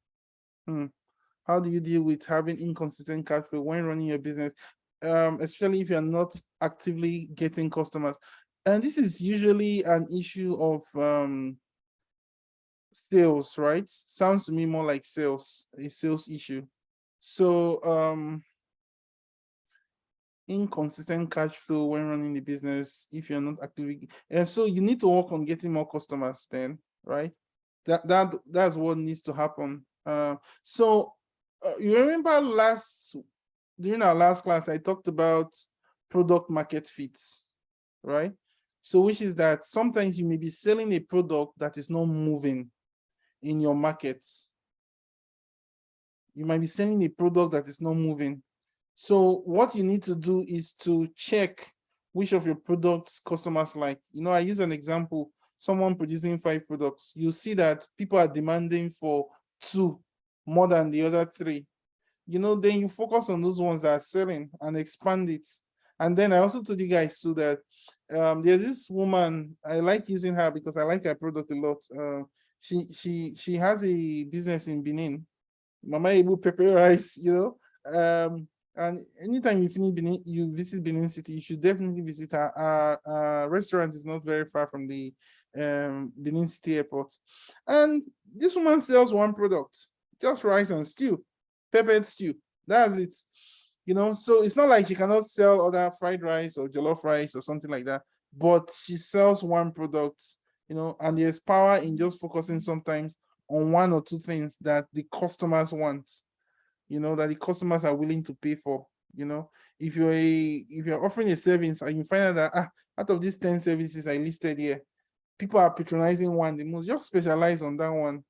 How do you deal with having inconsistent cash flow when running your business, especially if you're not actively getting customers? And this is usually an issue of sales, right? Sounds to me more like sales, a sales issue. So inconsistent cash flow when running the business if you're not actively, and so you need to work on getting more customers then, right? That's what needs to happen. So you remember during our last class I talked about product market fits, right? So which is that sometimes you may be selling a product that is not moving in your market. You might be selling a product that is not moving. So what you need to do is to check which of your products customers like. You know, I use an example, someone producing 5 products. You see that people are demanding for 2 more than the other 3. You know, then you focus on those ones that are selling and expand it. And then I also told you guys too that there's this woman, I like using her because I like her product a lot. She has a business in Benin, Mama Ibu pepper rice, you know. And anytime you visit Benin City, you should definitely visit our restaurant is not very far from the Benin City airport. And this woman sells one product, just rice and stew, peppered stew. That's it. You know, so it's not like she cannot sell other fried rice or jollof rice or something like that, but she sells one product, you know, and there's power in just focusing sometimes on 1 or 2 things that the customers want, you know, that the customers are willing to pay for. You know, if you're offering a service and you find out that out of these 10 services I listed here, people are patronizing one the most, just specialize on that one.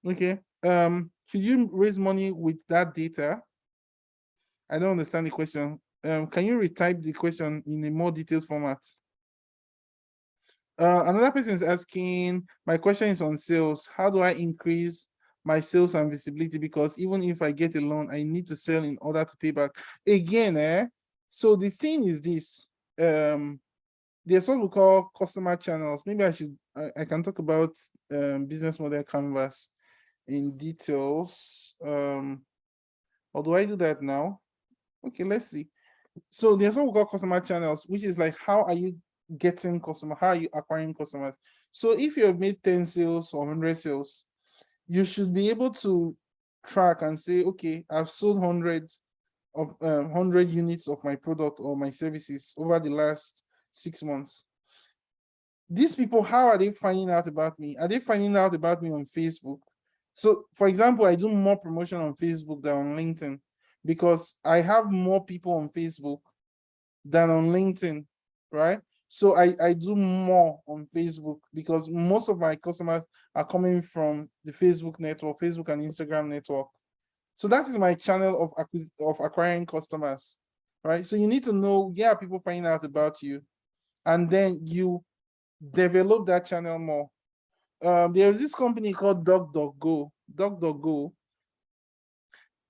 Okay. Should you raise money with that data? I don't understand the question. Can you retype the question in a more detailed format? Another person is asking, my question is on sales. How do I increase my sales and visibility? Because even if I get a loan, I need to sell in order to pay back. Again, so the thing is this, there's what we call customer channels. Maybe I can talk about business model canvas in details. Or do I do that now? Okay, let's see. So there's what we call customer channels, which is like, how are you getting customers? How are you acquiring customers? So if you have made 10 sales or 100 sales, you should be able to track and say, okay, I've sold 100 units of my product or my services over the last 6 months. These people, how are they finding out about me? Are they finding out about me on Facebook? So, for example, I do more promotion on Facebook than on LinkedIn because I have more people on Facebook than on LinkedIn, right? So I do more on Facebook because most of my customers are coming from the Facebook network, Facebook and Instagram network. So that is my channel of acquiring customers, right? So you need to know, yeah, people finding out about you, and then you develop that channel more. There's this company called DuckDuckGo.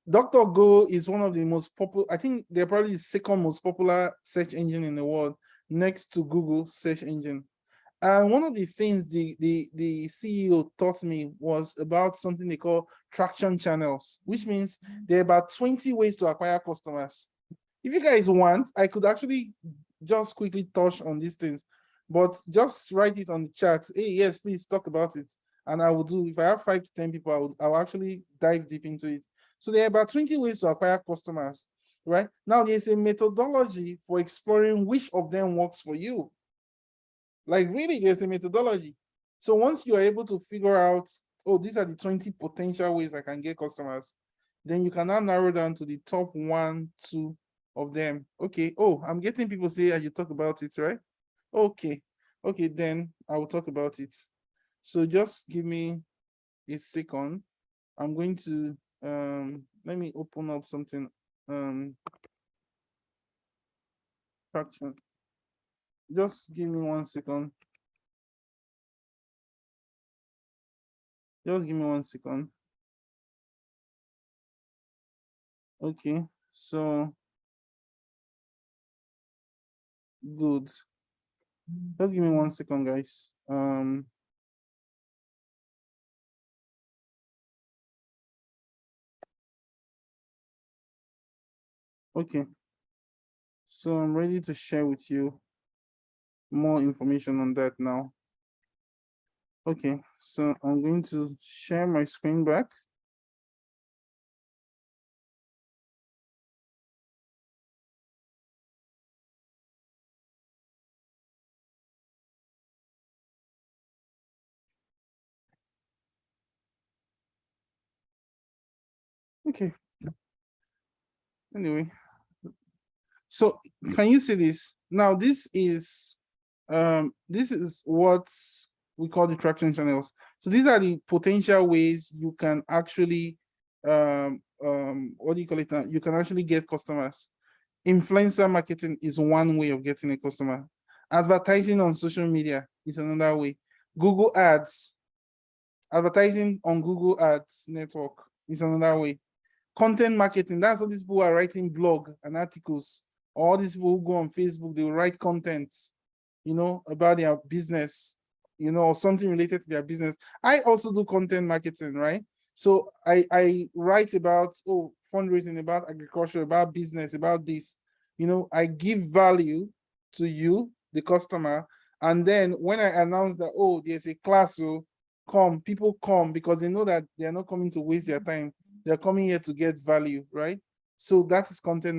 DuckDuckGo is one of the most popular, I think they're probably the second most popular search engine in the world, next to Google search engine. And one of the things the CEO taught me was about something they call traction channels, which means there are about 20 ways to acquire customers. If you guys want, I could actually just quickly touch on these things, but just write it on the chat. Hey, yes, please talk about it. And I will do, if I have 5 to 10 people, I'll actually dive deep into it. So there are about 20 ways to acquire customers, right? Now there's a methodology for exploring which of them works for you. Like really, there's a methodology. So once you are able to figure out, oh, these are the 20 potential ways I can get customers, then you can now narrow down to the top 1, 2 of them. Okay, oh, I'm getting people say I should talk about it, right? Okay, then I will talk about it. So just give me a second. I'm going to, let me open up something. Traction. Just give me 1 second. Just give me 1 second. Okay, so good. Just give me 1 second, guys. Okay, so I'm ready to share with you more information on that now. Okay, so I'm going to share my screen back. Okay. Anyway, so can you see this? Now this is what we call the traction channels. So these are the potential ways you can actually what do you call it now? You can actually get customers. Influencer marketing is one way of getting a customer. Advertising on social media is another way. Google Ads, advertising on Google Ads network is another way. Content marketing, that's what these people are writing blog and articles. All these people who go on Facebook, they will write content, you know, about their business, you know, or something related to their business. I also do content marketing, right? So I write about, oh, fundraising, about agriculture, about business, about this. You know, I give value to you, the customer. And then when I announce that, oh, there's a class, so come, people come because they know that they're not coming to waste their time. They're coming here to get value, right? So that is content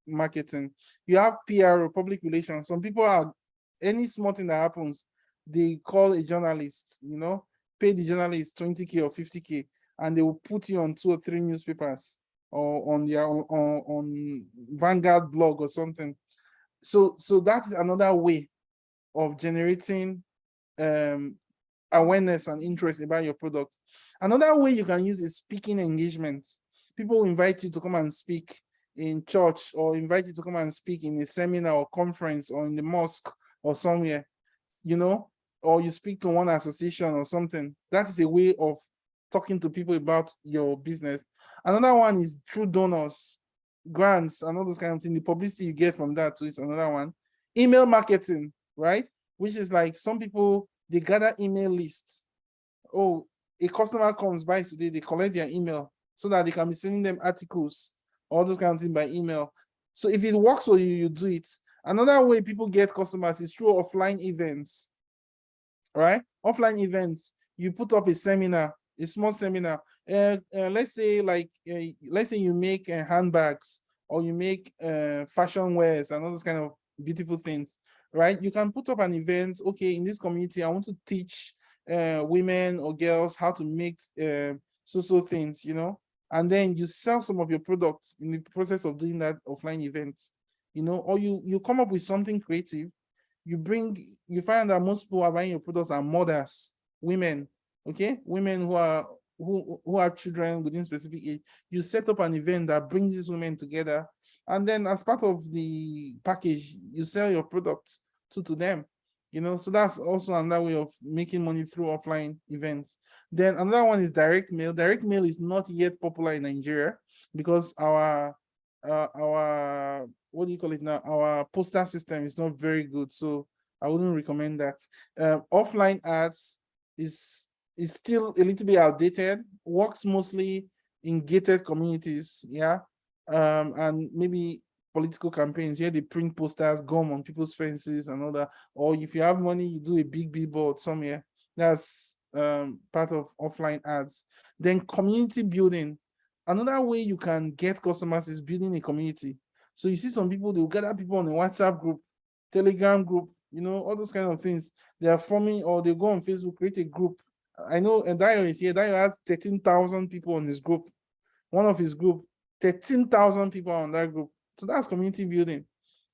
marketing. You have PR, public relations. Some people are, any small thing that happens, they call a journalist, you know, pay the journalist 20K or 50K, and they will put you on 2 or 3 newspapers or on their on Vanguard blog or something. So that is another way of generating awareness and interest about your product. Another way you can use is speaking engagements. People invite you to come and speak in church, or invite you to come and speak in a seminar or conference or in the mosque or somewhere, you know, or you speak to one association or something. That is a way of talking to people about your business. Another one is through donors, grants, and all those kind of things. The publicity you get from that too is another one. Email marketing, right? Which is like some people, they gather email lists. Oh, a customer comes by today, they collect their email so that they can be sending them articles, all those kind of things by email. So if it works for you, you do it. Another way people get customers is through offline events, right? Offline events, you put up a seminar a small seminar. Let's say you make handbags, or you make fashion wears and all those kind of beautiful things, right? You can put up an event. Okay, in this community, I want to teach women or girls how to make so things, you know, and then you sell some of your products in the process of doing that offline event, you know, or you come up with something creative. You find that most people who are buying your products are mothers, women, okay, women who have children within specific age. You set up an event that brings these women together, and then as part of the package, you sell your product to them, you know. So that's also another way of making money through offline events. Then another one is direct mail. Direct mail is not yet popular in Nigeria because our what do you call it now? Our postal system is not very good, so I wouldn't recommend that. Offline ads is still a little bit outdated. Works mostly in gated communities, yeah, and maybe political campaigns. Here they print posters, gum on people's fences and all that. Or if you have money, you do a big billboard somewhere. That's part of offline ads. Then community building. Another way you can get customers is building a community. So you see some people, they will gather people on a WhatsApp group, Telegram group, you know, all those kind of things. They are forming, or they go on Facebook, create a group. I know Dayo is here. Dayo has 13,000 people on his group. One of his group, 13,000 people on that group. So that's community building,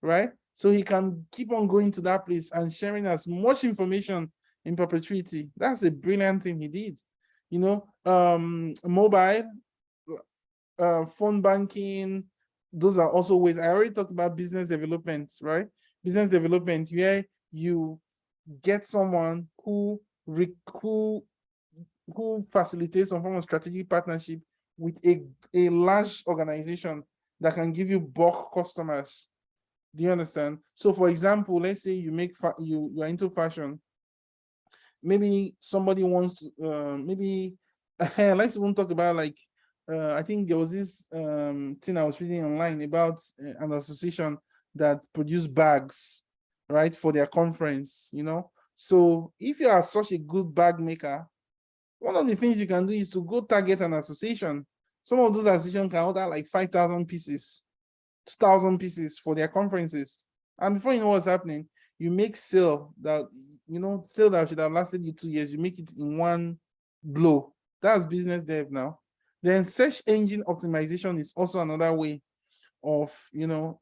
right? So he can keep on going to that place and sharing as much information in perpetuity. That's a brilliant thing he did. You know, mobile, phone banking, those are also ways. I already talked about business development, right? Business development, where you get someone who facilitates some form of strategic partnership with a large organization that can give you bulk customers. Do you understand? So for example, let's say you make you are into fashion. Maybe somebody wants to maybe let's even talk about, like, I think there was this thing I was reading online about an association that produced bags, right, for their conference, you know. So if you are such a good bag maker, one of the things you can do is to go target an association. Some of those associations can order like 5,000 pieces, 2,000 pieces for their conferences. And before you know what's happening, you make sale that, you know, sale that should have lasted you 2 years, you make it in one blow. That's business dev now. Then search engine optimization is also another way of, you know,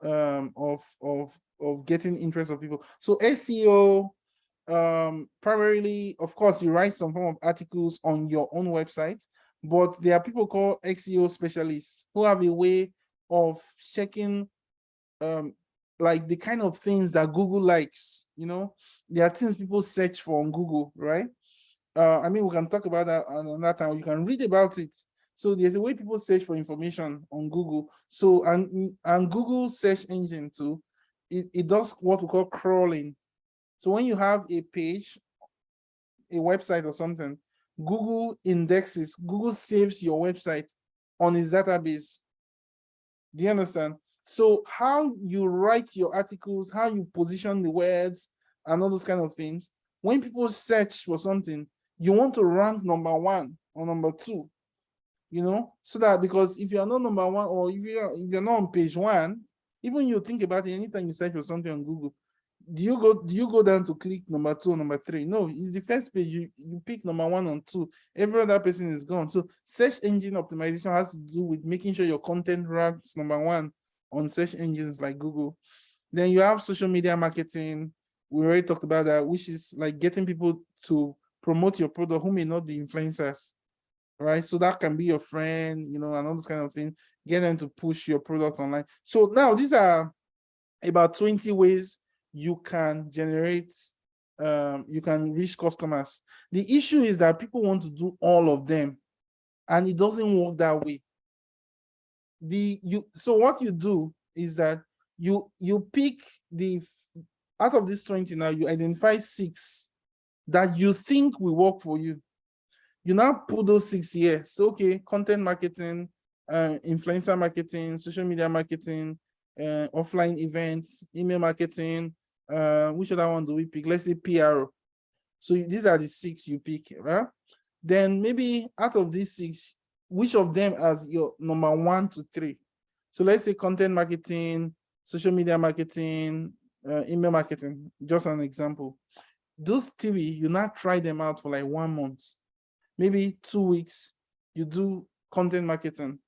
of getting interest of people. So SEO, primarily, of course, you write some form of articles on your own website, but there are people called SEO specialists who have a way of checking like the kind of things that Google likes. You know, there are things people search for on Google, right? I mean, we can talk about that another time. You can read about it. So there's a way people search for information on Google. So and Google search engine too, it does what we call crawling. So when you have a page, a website or something, Google indexes, Google saves your website on its database. Do you understand? So how you write your articles, how you position the words and all those kind of things, when people search for something, you want to rank #1 or #2, you know, so that, because if you're not #1, or if you're not on page 1, even you think about it, anytime you search for something on Google, do you go down to click #2 or #3? No, it's the first page. You pick #1 and 2. Every other person is gone. So search engine optimization has to do with making sure your content ranks #1 on search engines like Google. Then you have social media marketing. We already talked about that, which is like getting people to promote your product who may not be influencers, right? So that can be your friend, you know, and all those kind of things. Get them to push your product online. So now these are about 20 ways you can generate, you can reach customers. The issue is that people want to do all of them, and it doesn't work that way. So what you do is that you pick out of these 20 now, you identify 6 that you think will work for you. You now put those 6 here. So, okay, content marketing, influencer marketing, social media marketing, offline events, email marketing, which other one do we pick? Let's say PR. So these are the 6 you pick, right? then maybe out of these 6, which of them as your number 1 to 3? So let's say content marketing, social media marketing, email marketing, just an example. Those 3, you not try them out for like 1 month, maybe 2 weeks, you do content marketing.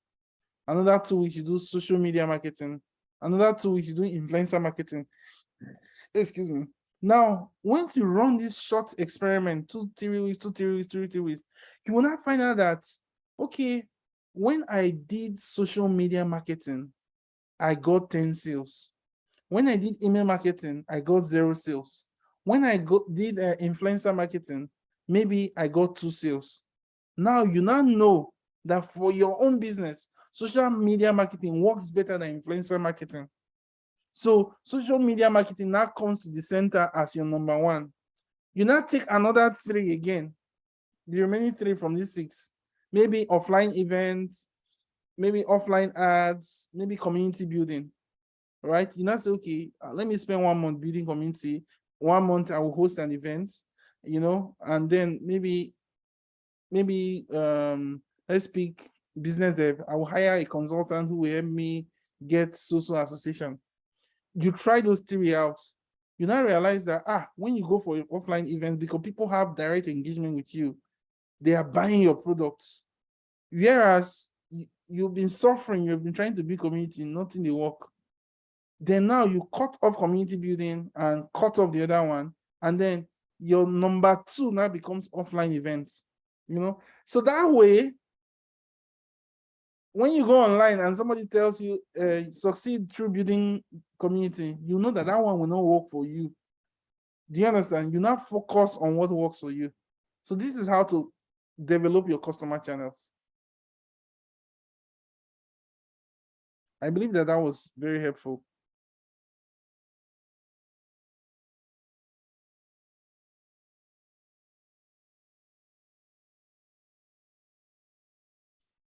Another 2 weeks, you do social media marketing. Another 2 weeks, you do influencer marketing. Excuse me. Now, once you run this short experiment, 2, 3 weeks, 2, 3 weeks, 3 weeks, you will not find out that, okay, when I did social media marketing, I got 10 sales. When I did email marketing, I got 0 sales. When I did influencer marketing, maybe I got 2 sales. Now you now know that for your own business, social media marketing works better than influencer marketing. So social media marketing now comes to the center as your number 1. You now take another 3 again, the remaining 3 from these 6, maybe offline events, maybe offline ads, maybe community building, right? You now say, okay, let me spend 1 month building community. 1 month I will host an event, and then maybe let's speak business dev. I will hire a consultant who will help me get social association. You try those 3 out. You now realize that when you go for offline events, because people have direct engagement with you, they are buying your products. Whereas you've been suffering, you've been trying to build community, nothing they work. Then now you cut off community building and cut off the other one, and then your number 2 now becomes offline events. So that way, when you go online and somebody tells you succeed through building community, you know that one will not work for you. Do you understand? You now focus on what works for you. So this is how to develop your customer channels. I believe that was very helpful.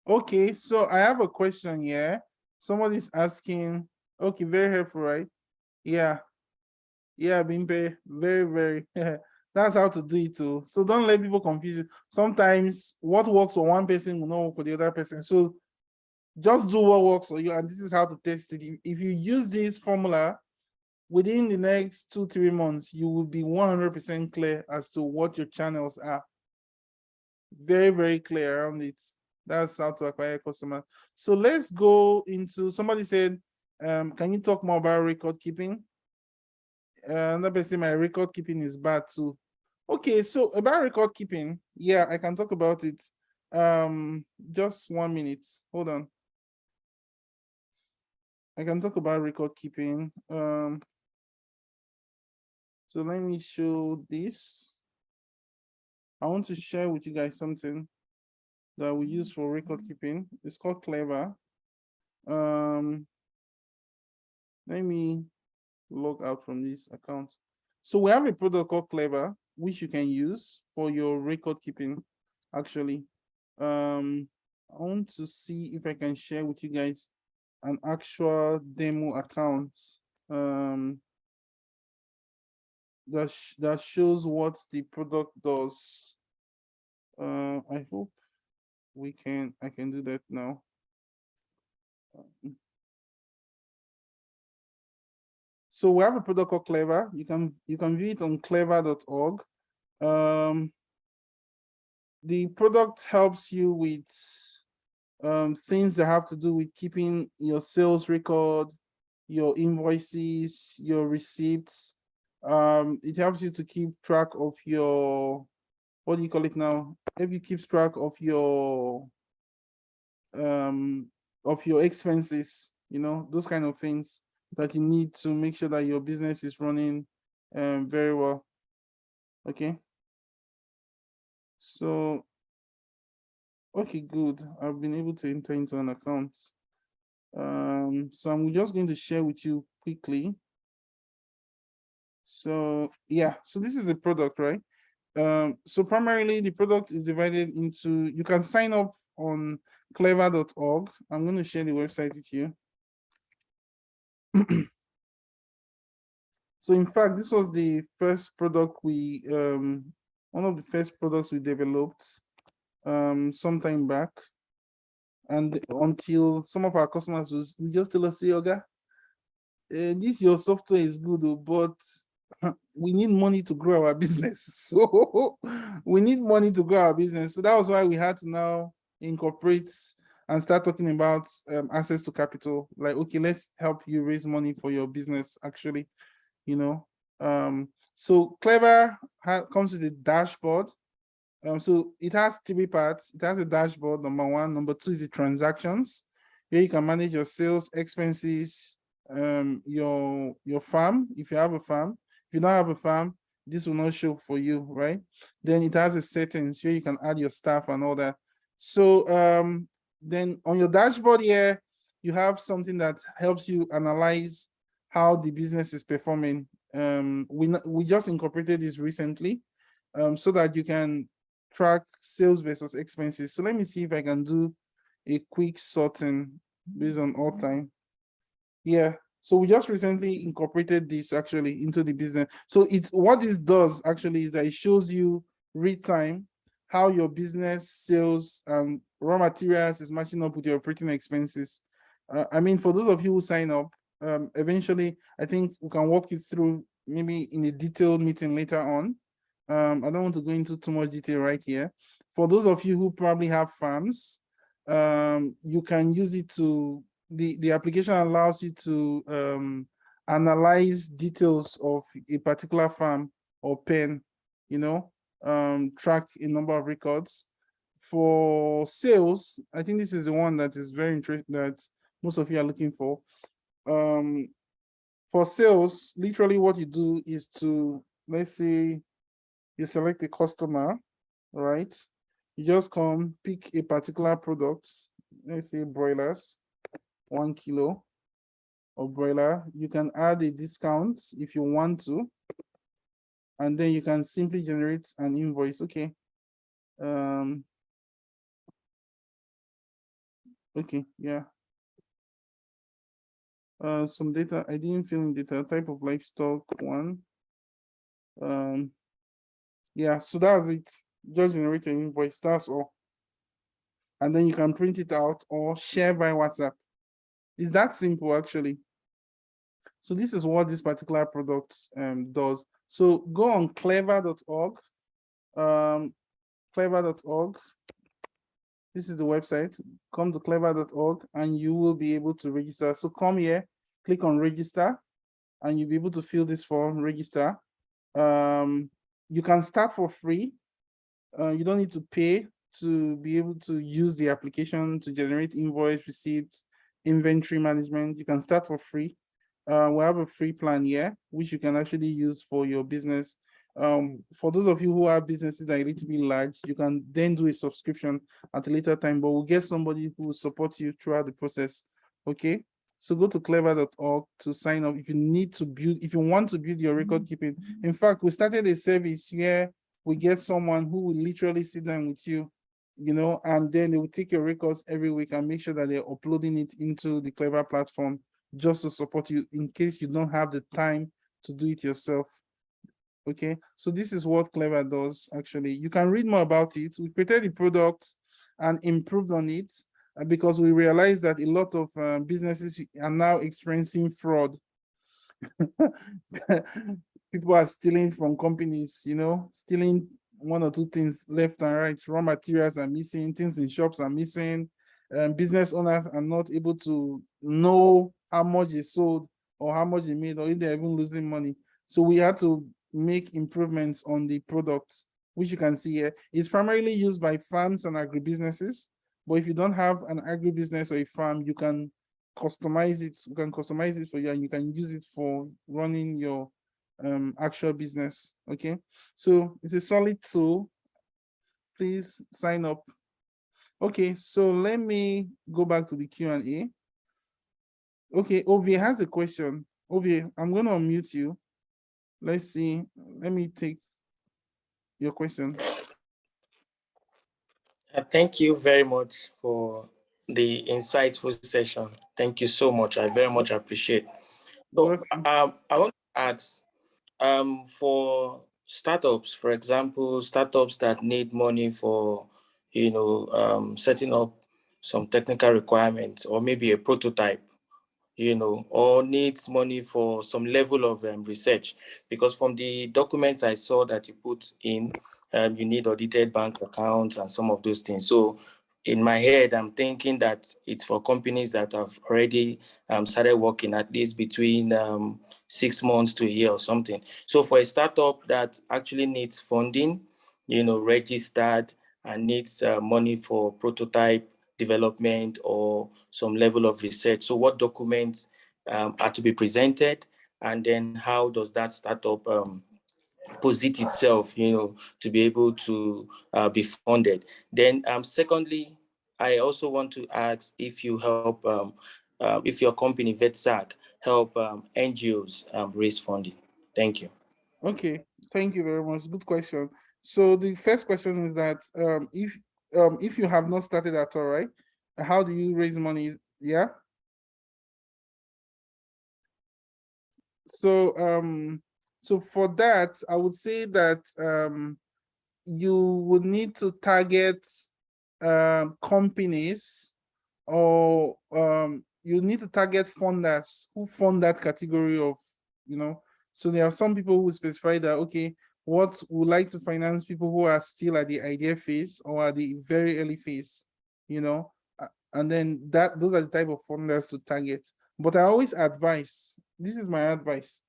Okay, so I have a question here. Somebody's asking, okay, very helpful, right? Yeah, Bimpe, very, very. That's how to do it too. So don't let people confuse you. Sometimes what works for one person will not work for the other person. So just do what works for you, and this is how to test it. If you use this formula, within the next 2-3 months, you will be 100% clear as to what your channels are. Very, very clear around it. That's how to acquire customers. So let's go into, somebody said, can you talk more about record keeping? Another person, my record keeping is bad too. Okay, so about record keeping, yeah, I can talk about it. Just 1 minute. Hold on. I can talk about record keeping. So let me show this. I want to share with you guys something that we use for record keeping. It's called Clever. Let me log out from this account. So we have a product called Clever, which you can use for your record keeping, actually. I want to see if I can share with you guys an actual demo account that shows what the product does. I hope I can do that now. So we have a product called Clever. You can view it on clever.org. The product helps you with things that have to do with keeping your sales record, your invoices, your receipts. It helps you to keep track of your, what do you call it now? If you keep track of your expenses, those kind of things that you need to make sure that your business is running very well. Okay. So, okay, good. I've been able to enter into an account. So I'm just going to share with you quickly. So yeah, so this is the product, right? So primarily the product is divided into, you can sign up on clever.org. I'm going to share the website with you. So in fact, this was the first product one of the first products we developed. sometime back, and until some of our customers will just tell us, say, Oga, this your software is good, but we need money to grow our business. So we need money to grow our business. So that was why we had to now incorporate and start talking about access to capital. Like, okay, let's help you raise money for your business, actually, you know. So Clever comes with a dashboard. So it has 3 parts. It has a dashboard, number 1. Number 2 is the transactions, where you can manage your sales, expenses, your farm, if you have a farm. If you don't have a farm, this will not show for you, right? Then it has a settings where you can add your staff and all that. So then on your dashboard here, you have something that helps you analyze how the business is performing. We just incorporated this recently, so that you can track sales versus expenses. So let me see if I can do a quick sorting based on all time. Yeah, so we just recently incorporated this actually into the business. So what this does actually is that it shows you real time how your business sales and raw materials is matching up with your operating expenses. I mean, for those of you who sign up, eventually, I think we can walk you through maybe in a detailed meeting later on. I don't want to go into too much detail right here. For those of you who probably have farms, you can use it to, the application allows you to analyze details of a particular farm or pen, you know, track a number of records. For sales, I think this is the one that is very interesting, that most of you are looking for. For sales, literally what you do is to, let's say, you select a customer, right? You just come pick a particular product, let's say broilers, 1 kilo of broiler. You can add a discount if you want to, and then you can simply generate an invoice. Okay. Okay, yeah. Some data, I didn't fill in data, type of livestock 1. Yeah, so that's it. Just generate an invoice, that's all. And then you can print it out or share via WhatsApp. It's that simple, actually. So this is what this particular product does. So go on clever.org. Clever.org. This is the website. Come to clever.org and you will be able to register. So come here, click on register, and you'll be able to fill this form, register. You can start for free. You don't need to pay to be able to use the application to generate invoice, receipts, inventory management. You can start for free. We have a free plan here, which you can actually use for your business. For those of you who have businesses that are a little bit large, you can then do a subscription at a later time, but we'll get somebody who will support you throughout the process. Okay, so go to clever.org to sign up if you need to build, if you want to build your record keeping. In fact, we started a service where we get someone who will literally sit down with you, you know, and then they will take your records every week and make sure that they're uploading it into the Clever platform just to support you in case you don't have the time to do it yourself. Okay, so this is what Clever does. Actually, you can read more about it. We created the product and improved on it because we realized that a lot of businesses are now experiencing fraud. People are stealing from companies, you know, stealing 1 or 2 things left and right. Raw materials are missing, things in shops are missing. Business owners are not able to know how much is sold or how much they made, or if they're even losing money. So we had to make improvements on the product, which you can see here. It's primarily used by farms and agribusinesses, but if you don't have an agribusiness or a farm, you can customize it. We can customize it for you and you can use it for running your actual business. Okay, so it's a solid tool. Please sign up. Okay, so let me go back to the Q&A. Okay, Ovie has a question. Ovie, I'm going to unmute you. Let's see. Let me take your question. Thank you very much for the insightful session. Thank you so much. I very much appreciate. So I want to ask, for startups, for example, startups that need money for, setting up some technical requirements or maybe a prototype, or needs money for some level of research. Because from the documents I saw that you put in, you need audited bank accounts and some of those things. So in my head, I'm thinking that it's for companies that have already started working at least between 6 months to a year or something. So for a startup that actually needs funding, registered and needs money for prototype development or some level of research. So what documents are to be presented, and then how does that startup posit itself, to be able to be funded. Then secondly, I also want to ask if you help, if your company, VetSAC, help NGOs raise funding. Thank you. Okay, thank you very much. Good question. So the first question is that if you have not started at all, right? How do you raise money? Yeah. So for that, I would say that you would need to target companies, or you need to target funders who fund that category of, so there are some people who specify that, okay, what would like to finance people who are still at the idea phase or at the very early phase, and then those are the type of funders to target. But I always advise, this is my advice,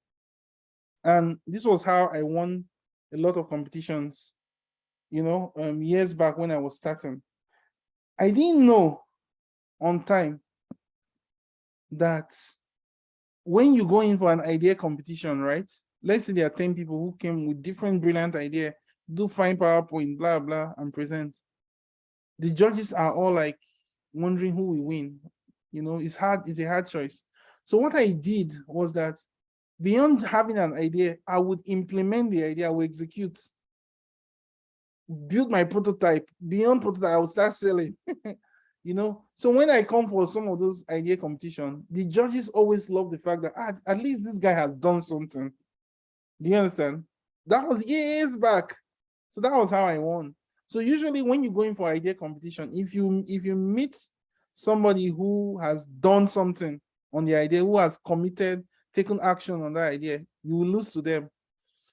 and this was how I won a lot of competitions, years back when I was starting. I didn't know on time that when you go in for an idea competition, right? Let's say there are 10 people who came with different brilliant idea, do fine PowerPoint, blah, blah, and present. The judges are all like wondering who will win. It's hard, it's a hard choice. So what I did was that beyond having an idea, I would implement the idea, I would execute, build my prototype. Beyond prototype, I would start selling. So when I come for some of those idea competition, the judges always love the fact that at least this guy has done something. Do you understand? That was years back. So that was how I won. So usually when you go in for idea competition, if you meet somebody who has done something on the idea, who has committed, taken action on that idea, you will lose to them.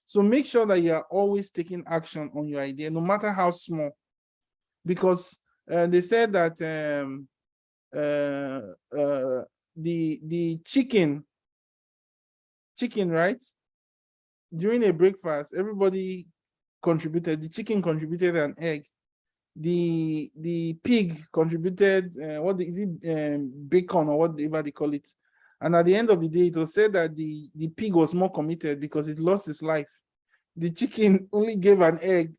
So make sure that you are always taking action on your idea, no matter how small. Because they said that the chicken, right? During a breakfast, everybody contributed. The chicken contributed an egg. The pig contributed bacon or whatever they call it. And at the end of the day, it was said that the pig was more committed because it lost its life. The chicken only gave an egg,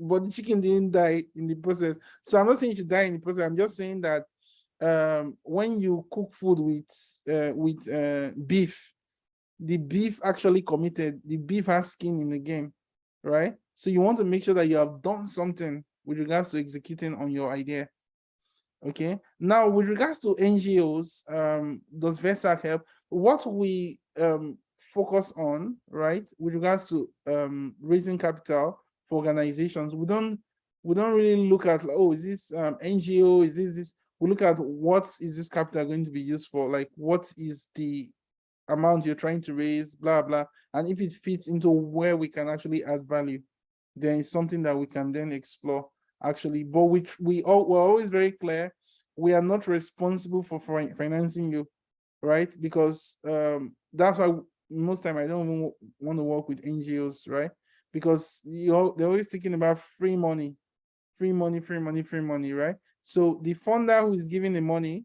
but the chicken didn't die in the process. So I'm not saying you should die in the process. I'm just saying that when you cook food with beef, the beef actually committed. The beef has skin in the game, right? So you want to make sure that you have done something with regards to executing on your idea. Okay. Now, with regards to NGOs, does VetSAC help? What we focus on, right, with regards to raising capital for organizations, we don't really look at, oh, is this NGO, is this? We look at what is this capital going to be used for? Like, what is the amount you're trying to raise, blah, blah. And if it fits into where we can actually add value, then it's something that we can then explore, actually. But we're always very clear, we are not responsible for financing you, right? Because that's why most time I don't even want to work with NGOs, right? Because they're always thinking about free money, right? So the funder who is giving the money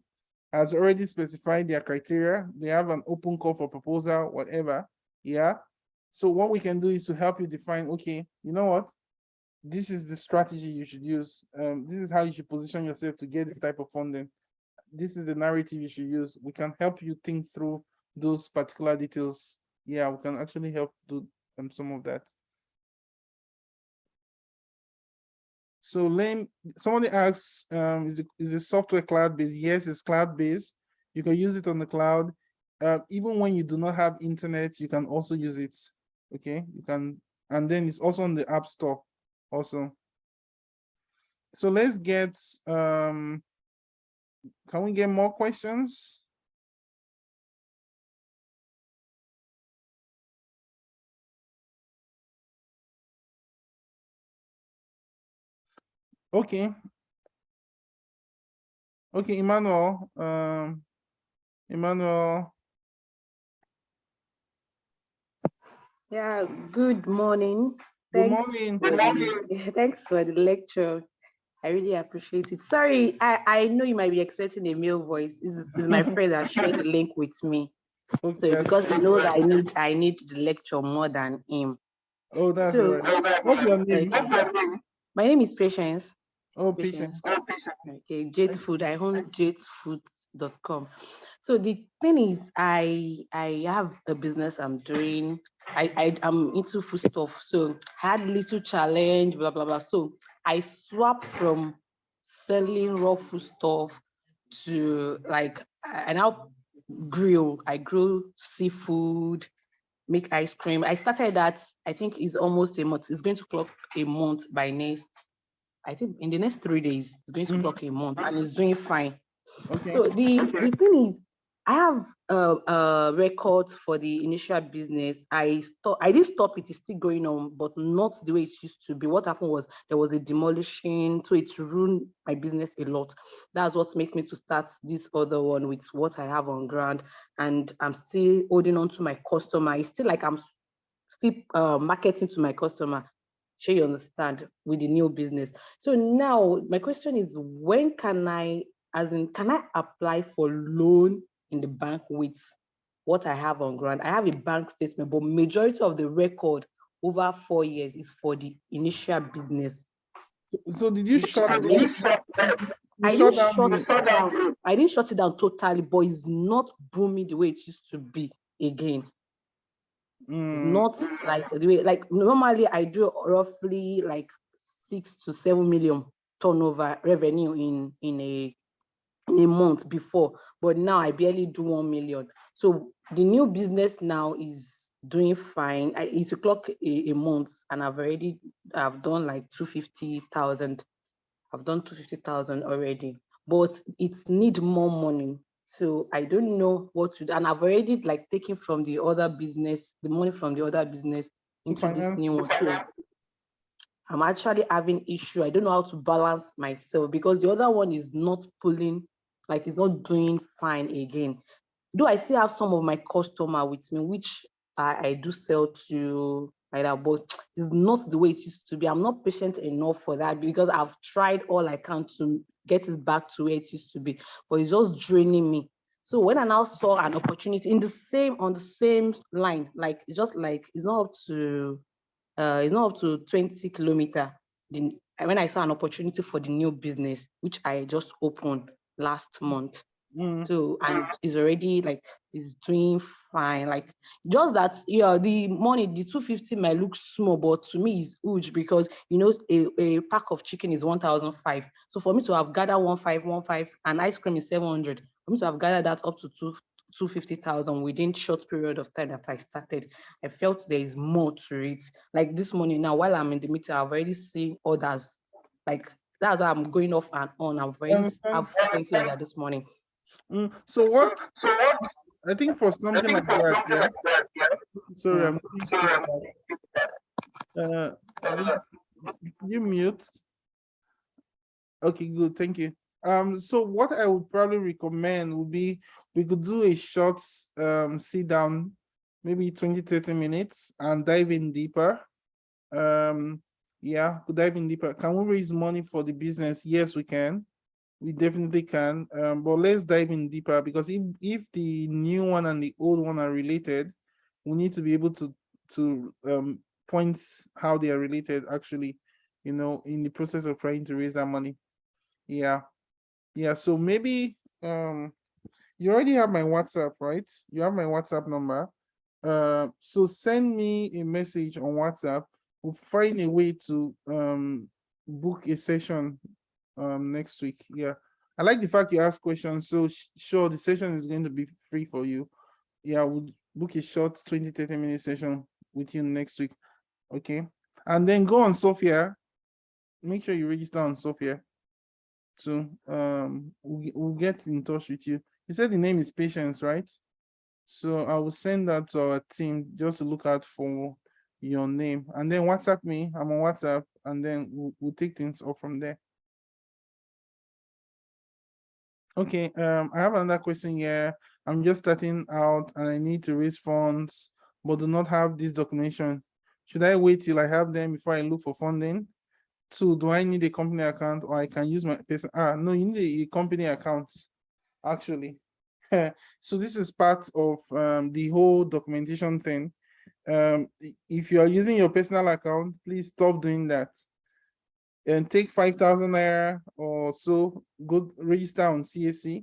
has already specified their criteria. They have an open call for proposal, whatever. Yeah. So what we can do is to help you define, okay, you know what? This is the strategy you should use. This is how you should position yourself to get this type of funding. This is the narrative you should use. We can help you think through those particular details. Yeah, we can actually help do some of that. So somebody asks, is the software cloud-based? Yes, it's cloud-based. You can use it on the cloud. Even when you do not have internet, you can also use it. Okay, you can, and then it's also on the App Store also. So let's get, can we get more questions? Okay. Okay, Emmanuel. Emmanuel. Yeah, good morning. Good Thanks. morning. Thanks for the lecture. I really appreciate it. Sorry, I know you might be expecting a male voice. This is my friend that shared the link with me. Okay, So because I know that I need the lecture more than him. oh, that's So right. What's your name? my name is Patience. Oh, Patience. Okay, Jade Food. I own jadefoods.com. So the thing is, I have a business I'm doing. I'm into food stuff. So I had little challenge, blah blah blah. So I swapped from selling raw food stuff to like I now grill. I grill seafood, make ice cream. I started that. I think it's almost a month. It's going to clock a month by next. I think in the next 3 days, it's going to clock a month, and it's doing fine. Okay. So the thing is, I have records for the initial business. I didn't stop it. It's still going on, but not the way it used to be. What happened was there was a demolition, so it ruined my business a lot. That's what made me to start this other one with what I have on ground, and I'm still holding on to my customer. It's still like I'm still marketing to my customer. Sure, you understand with the new business. So now my question is, when can I, can I apply for loan in the bank with what I have on ground? I have a bank statement, but majority of the record over 4 years is for the initial business. So did you shut I down? I didn't shut it down. I didn't shut it down totally, but it's not booming the way it used to be again. It's not like the way, like normally I do roughly like 6 to 7 million turnover revenue in a month before, but now I barely do 1 million. So the new business now is doing fine. It's o'clock a month, and I've done like 250,000. I've done 250,000 already, but it needs more money. So I don't know what to do. And I've already like taken from the other business, the money from the other business into this new one. So I'm actually having issue. I don't know how to balance myself because the other one is not pulling, like it's not doing fine again. Though I still have some of my customer with me, which I do sell to like that, but it's not the way it used to be. I'm not patient enough for that because I've tried all I can to get it back to where it used to be, but it's just draining me. So when I now saw an opportunity on the same line, like just like it's not up to 20 kilometers. When I saw an opportunity for the new business, which I just opened last month, so and it's already like it's doing fine. Like just that, yeah, the money, the 250 might look small, but to me it's huge because a pack of chicken is 1,005. So for me to have gathered 1,515 and ice cream is 700, for me to have gathered that up to 250,000 within short period of time that I started, I felt there is more to it. Like this morning now, while I'm in the meeting, I've already seen others. Like that's how I'm going off and on. I've already have plenty of that this morning. So what? I think for something like that, yeah. Sorry, I'm you mute. Okay, good, thank you. So what I would probably recommend would be we could do a short sit down, maybe 20-30 minutes, and dive in deeper. Yeah, dive in deeper. Can we raise money for the business? Yes, we can. We definitely can. But let's dive in deeper, because if the new one and the old one are related, we need to be able to point how they are related actually, in the process of trying to raise that money. Yeah. So maybe you already have my WhatsApp, right? You have my WhatsApp number. So send me a message on WhatsApp. We'll find a way to book a session next week. Yeah, I like the fact you ask questions. So sure, the session is going to be free for you. Yeah, we'll book a short 20-30 minute session with you next week. Okay, and then go on Sofia. make sure you register on Sofia too. We'll get in touch with you. You said the name is Patience, right? So I will send that to our team just to look out for your name, and then WhatsApp me. I'm on WhatsApp, and then we'll take things off from there. Okay, I have another question here. I'm just starting out and I need to raise funds, but do not have this documentation. Should I wait till I have them before I look for funding? 2, do I need a company account, or I can use my person? No, you need a company account, actually. So this is part of the whole documentation thing. If you are using your personal account, please stop doing that. And take 5,000 naira or so, go register on CAC.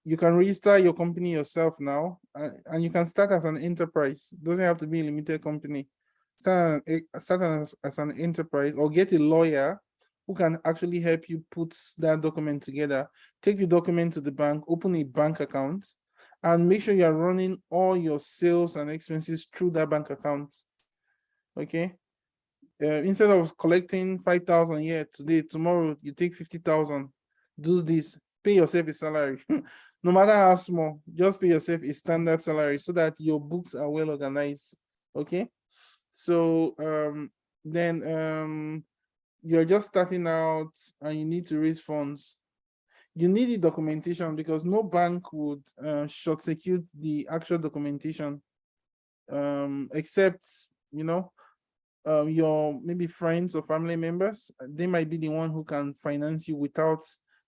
You can register your company yourself now, and you can start as an enterprise. It doesn't have to be a limited company. Start as an enterprise, or get a lawyer who can actually help you put that document together. Take the document to the bank, open a bank account, and make sure you're running all your sales and expenses through that bank account. Okay. Instead of collecting 5,000 here today, tomorrow you take 50,000. Do this, pay yourself a salary. No matter how small, just pay yourself a standard salary so that your books are well organized. Okay. So then you're just starting out and you need to raise funds. You need the documentation, because no bank would short circuit the actual documentation, except, you know, your maybe friends or family members. They might be the one who can finance you without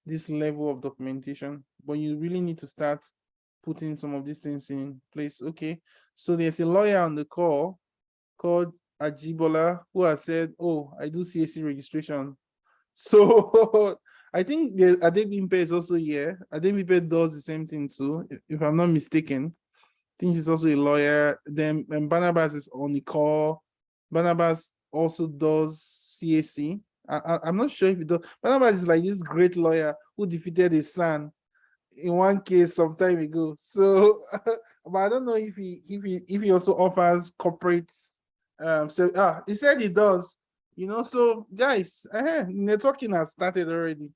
this level of documentation, but you really need to start putting some of these things in place. Okay, so there's a lawyer on the call called Ajibola who has said, oh, I do CAC registration. So I think Adebimpe is also here. Adebimpe does the same thing too, if I'm not mistaken. I think he's also a lawyer. Then Barnabas is on the call. Barnabas also does CAC. I'm not sure if he does. Barnabas is like this great lawyer who defeated his son in one case some time ago. So, but I don't know if he also offers corporate. So he said he does. You know, so guys, networking has started already.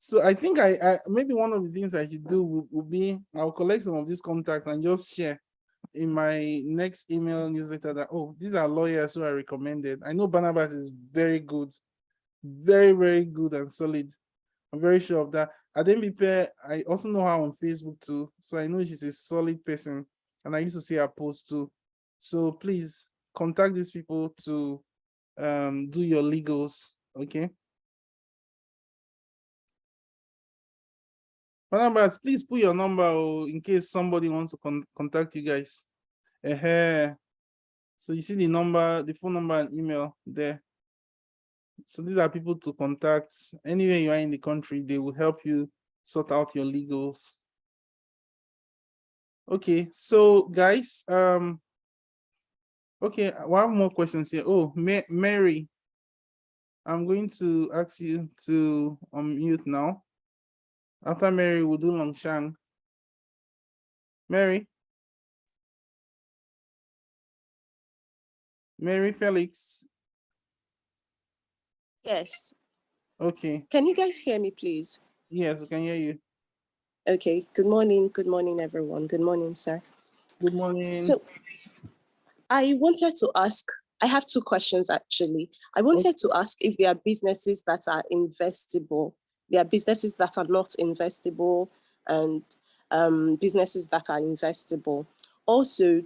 So I think I maybe one of the things I should do will be I'll collect some of these contacts and just share in my next email newsletter that, oh, these are lawyers who are recommended. I know Barnabas is very good, very, very good and solid. I'm very sure of that. Adembipe, I also know her on Facebook too, so I know she's a solid person, and I used to see her post too. So please contact these people to do your legals, okay? Barnabas, please put your number in case somebody wants to contact you guys. So you see the number, the phone number and email there. So these are people to contact. Anywhere you are in the country, they will help you sort out your legals. Okay, so guys, okay, we have more questions here. Oh, Mary, I'm going to ask you to unmute now. After Mary, we'll do Longshan. Mary Felix. Yes. Okay. Can you guys hear me, please? Yes, we can hear you. Okay. Good morning. Good morning, everyone. Good morning, sir. Good morning. So I wanted to ask, I have two questions actually. I wanted to ask if there are businesses that are investable, there are businesses that are not investable, and businesses that are investable. Also,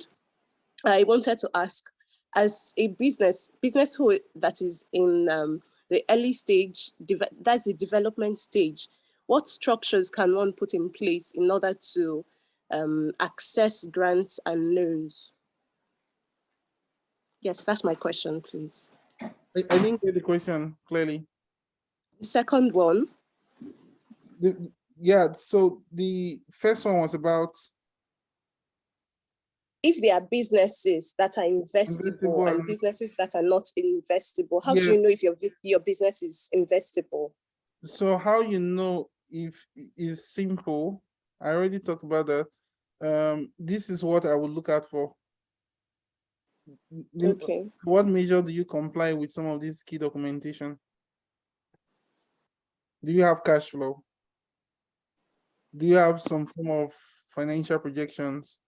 I wanted to ask, as a business who that is in the early stage, that's the development stage, what structures can one put in place in order to access grants and loans? Yes, that's my question, please. I didn't get the question clearly. The second one. Yeah, so the first one was about if there are businesses that are investable and businesses that are not investable, how do you know if your business is investable? So how you know if it's simple, I already talked about that. This is what I would look out for. Okay. What measure do you comply with some of this key documentation? Do you have cash flow? Do you have some form of financial projections?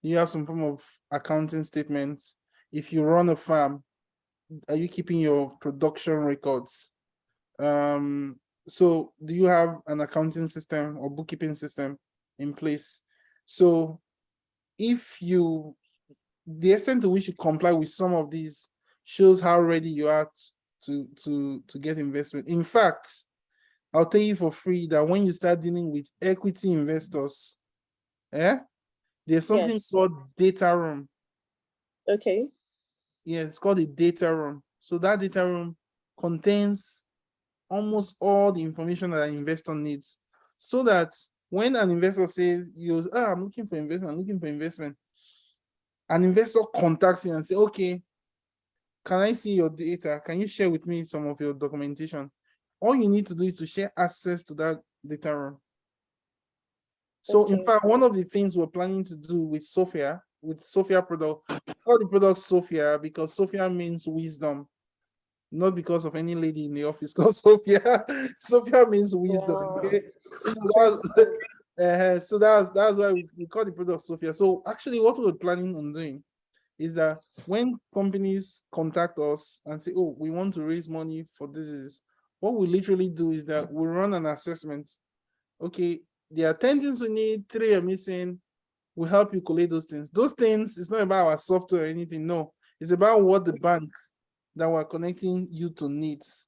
Do you have some form of accounting statements? If you run a farm, are you keeping your production records? So do you have an accounting system or bookkeeping system in place? So if you, the extent to which you comply with some of these shows how ready you are to get investment. In fact, I'll tell you for free that when you start dealing with equity investors, there's something called data room. Okay. Yeah, it's called a data room. So that data room contains almost all the information that an investor needs, so that when an investor says, I'm looking for investment, an investor contacts you and say, okay, can I see your data? Can you share with me some of your documentation? All you need to do is to share access to that data room. So in fact, one of the things we're planning to do with Sofia product, call the product Sofia because Sofia means wisdom, not because of any lady in the office called Sofia. Sofia means wisdom. Wow. Okay? So that's why we call the product Sofia. So actually what we're planning on doing is that when companies contact us and say, oh, we want to raise money for this, what we literally do is that we run an assessment. Okay, the attendance we need, 3 are missing, we help you collate those things. Those things, it's not about our software or anything, no. It's about what the bank that we're connecting you to needs,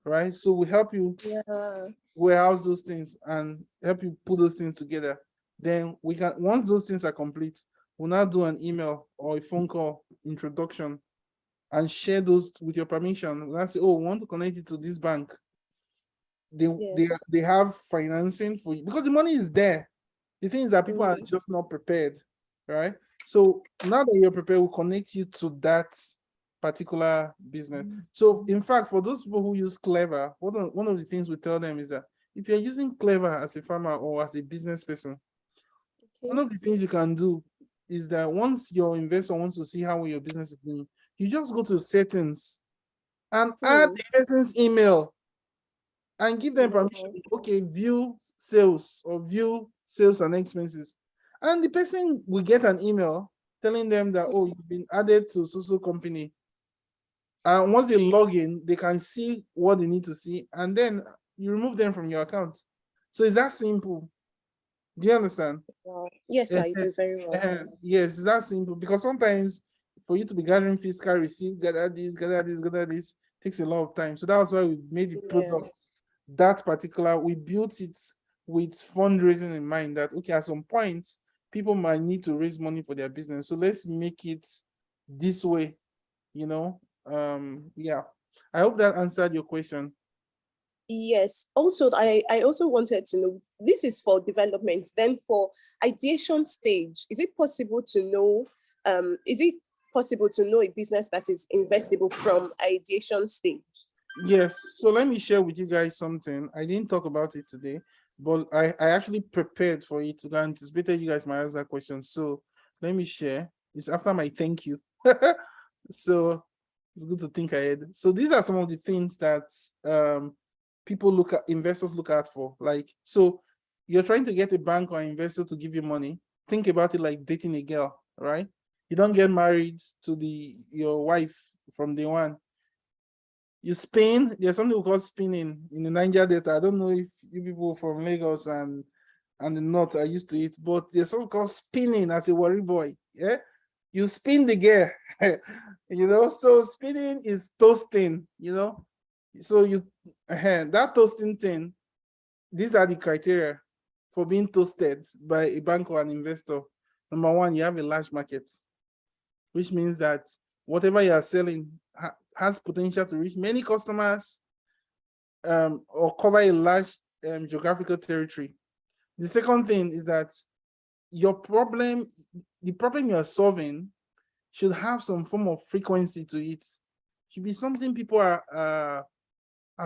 right? So we help you warehouse those things and help you put those things together. Then we can, once those things are complete, we'll now do an email or a phone call introduction and share those with your permission. We'll say, oh, we want to connect you to this bank. They have financing for you because the money is there. The thing is that people are just not prepared, right? So now that you're prepared, we'll connect you to that particular business. So in fact, for those people who use Clever, one of the things we tell them is that if you're using Clever as a farmer or as a business person, one of the things you can do is that once your investor wants to see how your business is doing, you just go to settings and add the person's email and give them permission. Okay, view sales or view sales and expenses. And the person will get an email telling them that, oh, you've been added to so company. And once they log in, they can see what they need to see, and then you remove them from your account. So it's that simple. Do you understand? Yes, I do very well. Yes, it's that simple, because sometimes for you to be gathering fiscal receipt, gather this, takes a lot of time. So that's why we made the product that particular. We built it with fundraising in mind, that okay, at some point people might need to raise money for their business, so let's make it this way, you know. Yeah, I hope that answered your question. Yes. Also, I also wanted to know, this is for development, then for ideation stage, is it possible to know a business that is investable from ideation stage? Yes, so let me share with you guys something. I didn't talk about it today, but I actually prepared for it to anticipated you guys might ask that question. So let me share. It's after my thank you. So it's good to think ahead. So these are some of the things that investors look out for. Like, so you're trying to get a bank or investor to give you money. Think about it like dating a girl, right? You don't get married to your wife from day one. You spin. There's something we call spinning in the Niger Delta. I don't know if you people from Lagos and the north are used to it, but there's something called spinning as a worry boy. Yeah, you spin the gear. You know, so spinning is toasting. You know, so that toasting thing. These are the criteria for being toasted by a bank or an investor. Number one, you have a large market, which means that whatever you are selling has potential to reach many customers or cover a large geographical territory. The second thing is that the problem you are solving should have some form of frequency to it. Should be something people are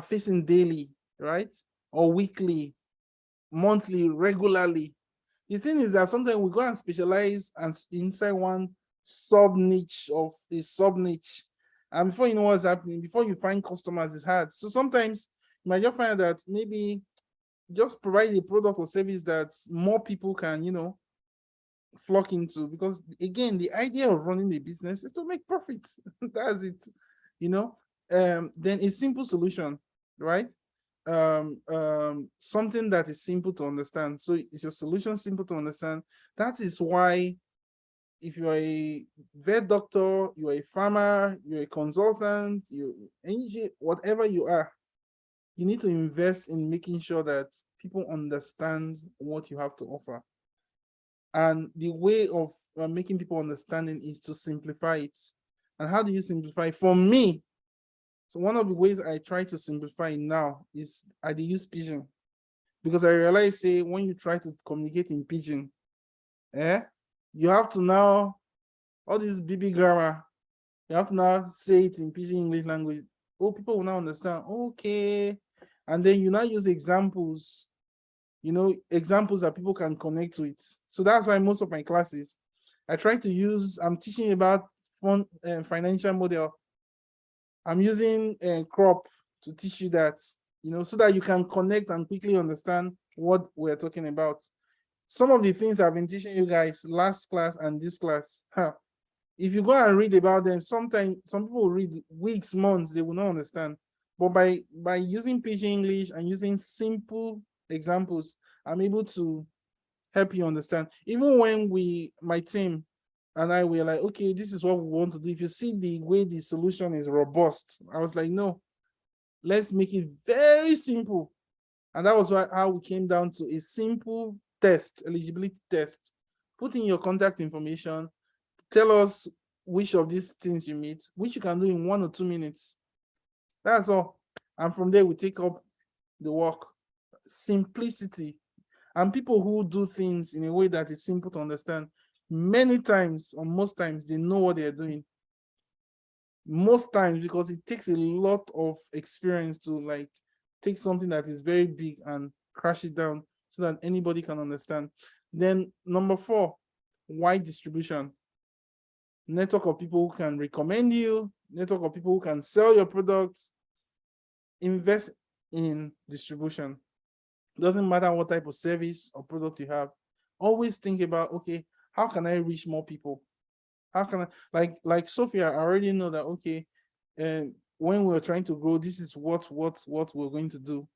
facing daily, right? Or weekly, monthly, regularly. The thing is that sometimes we go and specialize inside one sub niche of a sub niche, and before you know what's happening, before you find customers, it's hard. So sometimes you might just find that maybe just provide a product or service that more people can, you know, flock into, because again, the idea of running a business is to make profits. That's it, you know. Then a simple solution, right? Something that is simple to understand. So is your solution simple to understand? That is why if you're a vet doctor, you're a farmer, you're a consultant, you're engineer, whatever you are, you need to invest in making sure that people understand what you have to offer. And the way of making people understanding is to simplify it. And how do you simplify? For me, so one of the ways I try to simplify now is I use Pidgin, because I realize, say, when you try to communicate in Pidgin, you have to now, all this BB grammar, you have to now say it in Pidgin English language. Oh, people will now understand, okay. And then you now use examples, you know, examples that people can connect with. So that's why most of my classes, I try to use, I'm teaching about financial model. I'm using crop to teach you that, you know, so that you can connect and quickly understand what we're talking about. Some of the things I've been teaching you guys last class and this class, if you go and read about them, sometimes some people read weeks, months, they will not understand. But by using Pidgin English and using simple examples, I'm able to help you understand. Even when my team and I were like, okay, this is what we want to do. If you see the way the solution is robust, I was like, no, let's make it very simple. And that was how we came down to a simple test, eligibility test. Put in your contact information, tell us which of these things you meet, which you can do in 1 or 2 minutes. That's all. And from there, we take up the work. Simplicity. And people who do things in a way that is simple to understand, many times, or most times, they know what they're doing. Most times, because it takes a lot of experience to like take something that is very big and crash it down so that anybody can understand. Then number 4, wide distribution. Network of people who can recommend you, network of people who can sell your products. Invest in distribution. Doesn't matter what type of service or product you have. Always think about, okay, how can I reach more people? How can I, like Sofia, I already know that, okay, when we're trying to grow, this is what we're going to do.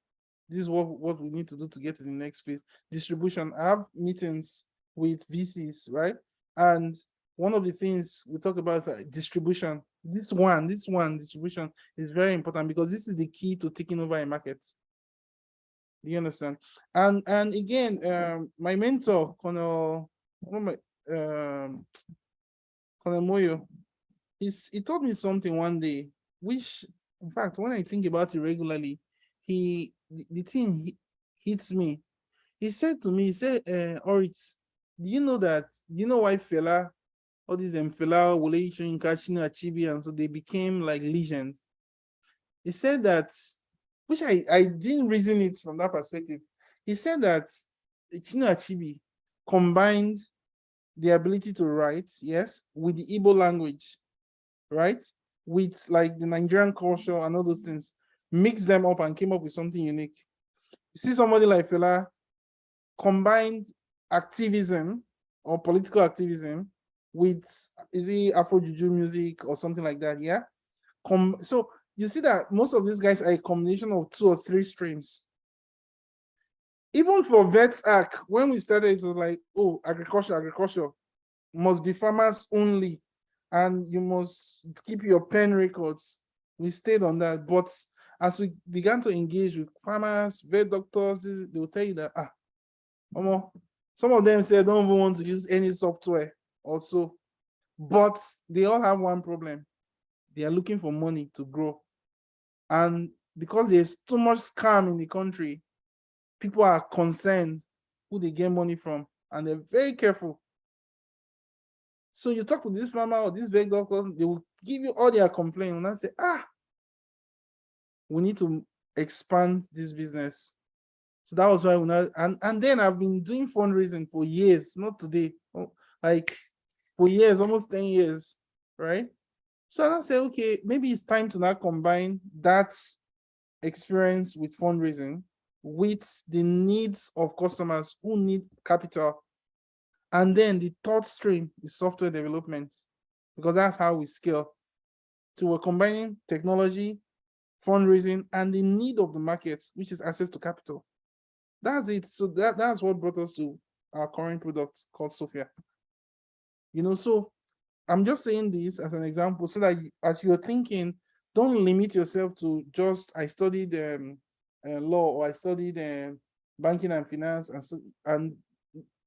This is what we need to do to get to the next phase. Distribution. I have meetings with VCs, right? And one of the things we talk about is distribution. This one, distribution is very important, because this is the key to taking over a market. Do you understand? And again, my mentor, Colonel Moyo, he told me something one day, which, in fact, when I think about it regularly, the thing hits me. He said to me, he said, Oritz, do you know why Fela, all these Fela, Wole Soyinka, Chinua Achebe, and so they became like legends? He said that, which I didn't reason it from that perspective. He said that Chinua Achebe combined the ability to write, yes, with the Igbo language, right? With like the Nigerian culture and all those things, mixed them up and came up with something unique. You see somebody like Fela combined activism or political activism with, is it Afro Juju music or something like that, yeah? So you see that most of these guys are a combination of 2 or 3 streams. Even for Vets Act, when we started, it was like, oh, agriculture must be farmers only, and you must keep your pen records. We stayed on that, but as we began to engage with farmers, vet doctors, they will tell you that, some of them say they don't even want to use any software also, but they all have one problem. They are looking for money to grow. And because there's too much scam in the country, people are concerned who they get money from, and they're very careful. So you talk to this farmer or this vet doctor, they will give you all their complaints and then say, we need to expand this business. So that was why we now, and then I've been doing fundraising for years, not today, like for years, almost 10 years, right? So I say, okay, maybe it's time to now combine that experience with fundraising, with the needs of customers who need capital. And then the third stream is software development, because that's how we scale. So we're combining technology, fundraising, and the need of the market, which is access to capital. That's it. So that's what brought us to our current product called Sofia. So I'm just saying this as an example so that as you're thinking, don't limit yourself to just, I studied law, or I studied banking and finance, and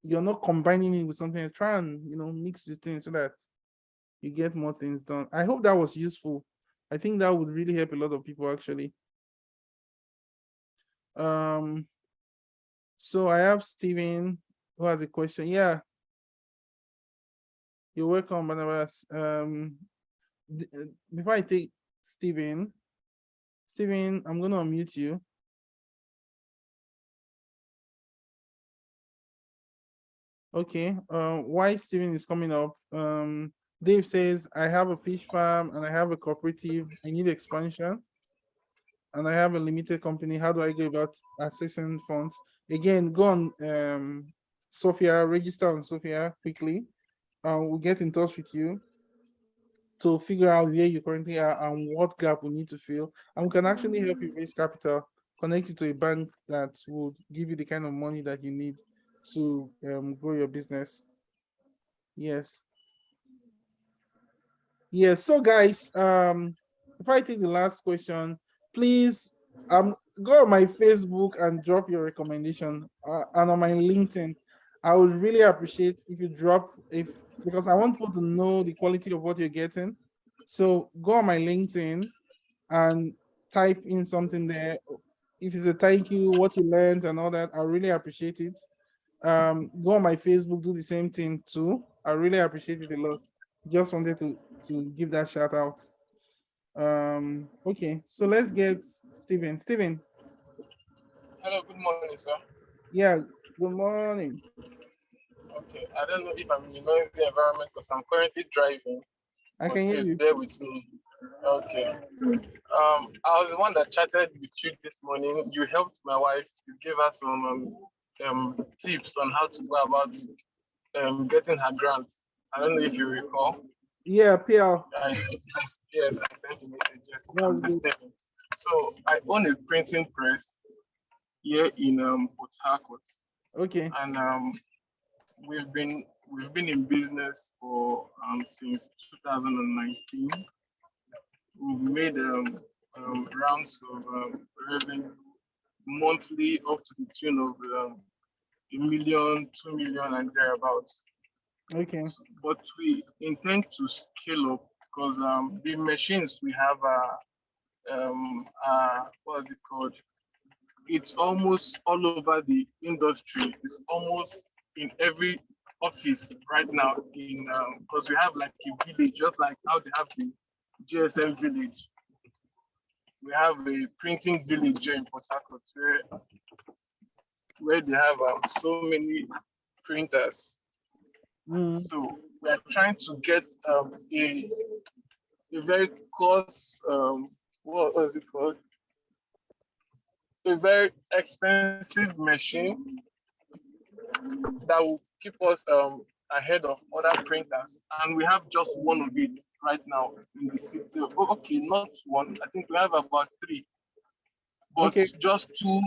you're not combining it with something. Try and mix these things so that you get more things done. I hope that was useful. I think that would really help a lot of people actually. So I have Steven who has a question. Yeah. You're welcome, Barnabas. Before I take Steven, I'm gonna unmute you. Okay, why Steven is coming up? Dave says, I have a fish farm and I have a cooperative. I need expansion. And I have a limited company. How do I go about accessing funds? Again, go on Sofia, register on Sofia quickly. We'll get in touch with you to figure out where you currently are and what gap we need to fill. And we can actually help you raise capital, connect you to a bank that would give you the kind of money that you need to grow your business. Yes. Yes. So guys, if I take the last question, please go on my Facebook and drop your recommendation, and on my LinkedIn. I would really appreciate if you drop, because I want people to know the quality of what you're getting. So go on my LinkedIn and type in something there. If it's a thank you, what you learned and all that, I really appreciate it. Go on my Facebook, do the same thing too. I really appreciate it a lot. Just wanted to give that shout out. Okay, so let's get Steven. Steven. Hello, good morning, sir. Yeah, good morning. Okay, I don't know if I'm in a noisy environment because I'm currently driving. I can hear you. Bear with me. Okay. I was the one that chatted with you this morning. You helped my wife. You gave us some tips on how to go about getting her grants. I don't know if you recall. Yeah, PL. Yes, I sent a message. So I own a printing press here in Port Harcourt. Okay. And we've been in business for since 2019. We've made rounds of revenue monthly up to the tune of 1 million, 2 million, and thereabouts. Okay. But we intend to scale up because the machines we have are what is it called? It's almost all over the industry. It's almost in every office right now in because we have like a village, just like how they have the GSM village. We have a printing village here in Port Harcourt where they have so many printers. So we are trying to get a very cost what was it called? A very expensive machine that will keep us ahead of other printers, and we have just one of it right now in the city. Oh, okay, not one. I think we have about 3, but okay. Just two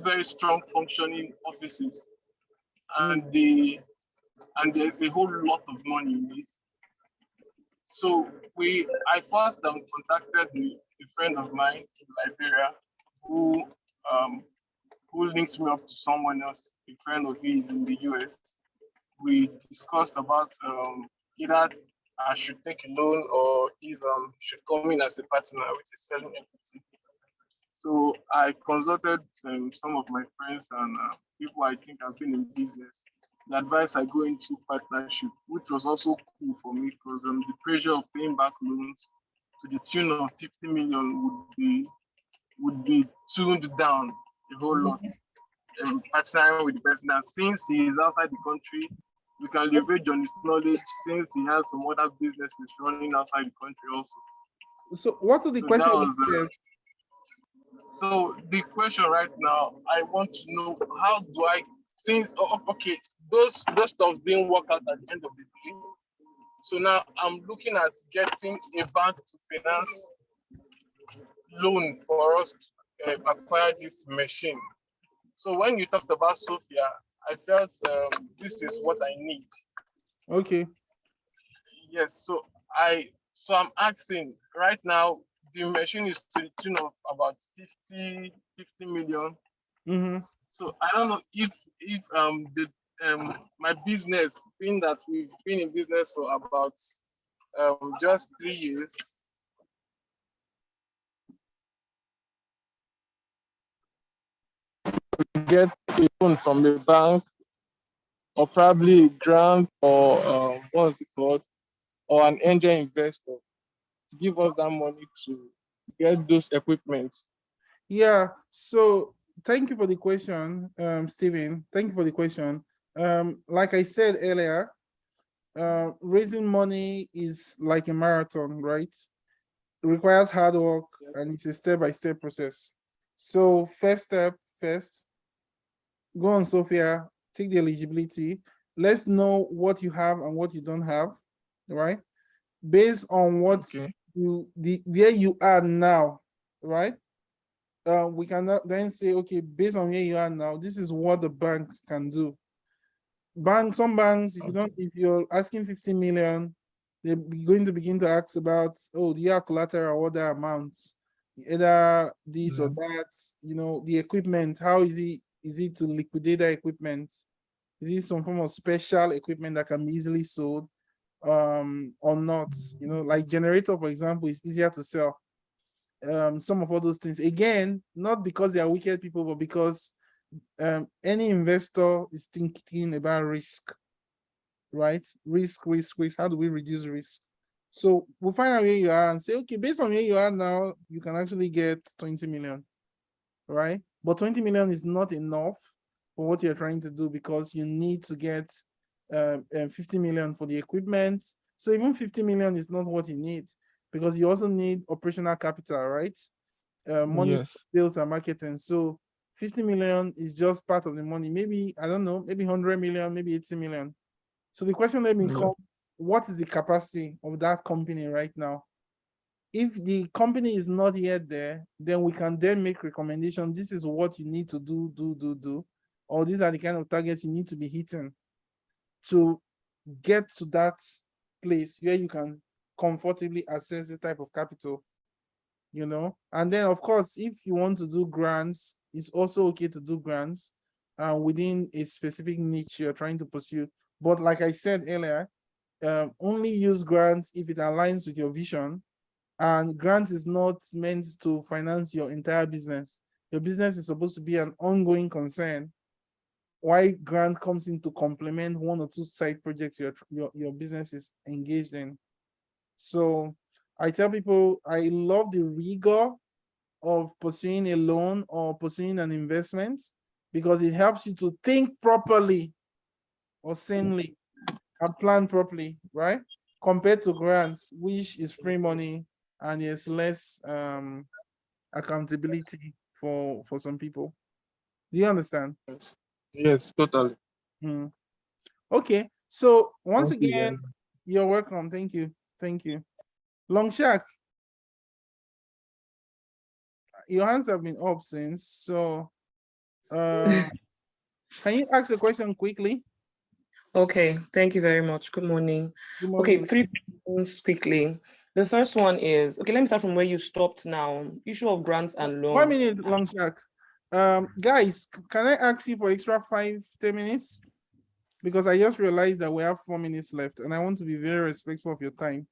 very strong functioning offices, and there's a whole lot of money in this. So I first contacted a friend of mine in Liberia who links me up to someone else, a friend of his in the US. We discussed about either I should take a loan or if should come in as a partner, which is selling equity. So I consulted some of my friends and people I think have been in business. The advice I go into partnership, which was also cool for me because the pressure of paying back loans to the tune of 50 million would be tuned down a whole lot. Partnering with the person, and since he is outside the country, we can leverage on his knowledge since he has some other businesses running outside the country also. So what was the question? So the question right now, I want to know, how do I, since, okay, those stuff didn't work out at the end of the day. So now I'm looking at getting a bank to finance loan for us to acquire this machine. So when you talked about Sofia, I felt this is what I need. Okay. Yes, so I'm asking right now, the machine is to the tune of about 50 million. Mm-hmm. So I don't know if the my business, being that we've been in business for about just 3 years. Get a loan from the bank, or probably a grant, or what's it called, or an angel investor to give us that money to get those equipments. Yeah, so thank you for the question, Stephen. Thank you for the question. Like I said earlier, raising money is like a marathon, right? It requires hard work, and it's a step-by-step process. So first step, go on Sofia, take the eligibility. Let's know what you have and what you don't have, right? Based on what where you are now, right? We cannot then say, okay, based on where you are now, this is what the bank can do. Some banks, if you're asking 50 million, they're going to begin to ask about, oh, do you have collateral or other amounts? Either this or that, the equipment, how is it to liquidate the equipment? Is it some form of special equipment that can be easily sold or not? Like generator, for example, is easier to sell. Some of all those things, again, not because they are wicked people, but because any investor is thinking about risk, right? Risk. How do we reduce risk? So we'll find out where you are and say, okay, based on where you are now, you can actually get 20 million, right? But 20 million is not enough for what you're trying to do, because you need to get 50 million for the equipment. So even 50 million is not what you need, because you also need operational capital, right? Money for sales and marketing. So 50 million is just part of the money. Maybe, I don't know, maybe 100 million, maybe 80 million. So the question then becomes, what is the capacity of that company right now? If the company is not yet there, then we can then make recommendations. This is what you need to do, or these are the kind of targets you need to be hitting to get to that place where you can comfortably access this type of capital, and then of course, if you want to do grants, it's also okay to do grants within a specific niche you're trying to pursue. But like I said earlier, only use grants if it aligns with your vision, and grant is not meant to finance your entire business. Your business is supposed to be an ongoing concern. Why grant comes in to complement one or two side projects your business is engaged in. So I tell people, I love the rigor of pursuing a loan or pursuing an investment, because it helps you to think properly or sanely and plan properly, right? Compared to grants, which is free money and there's less accountability for some people. Do you understand? Yes, totally. Okay, so once again, you're welcome. Thank you. Long Shark, your hands have been up since, so can you ask a question quickly? Okay, thank you very much. Good morning. Good morning. Okay, 3 questions quickly. The first one is, okay, let me start from where you stopped now. Issue of grants and loans. 1 minute, Long Shark. Guys, can I ask you for extra 5-10 minutes? Because I just realized that we have 4 minutes left and I want to be very respectful of your time.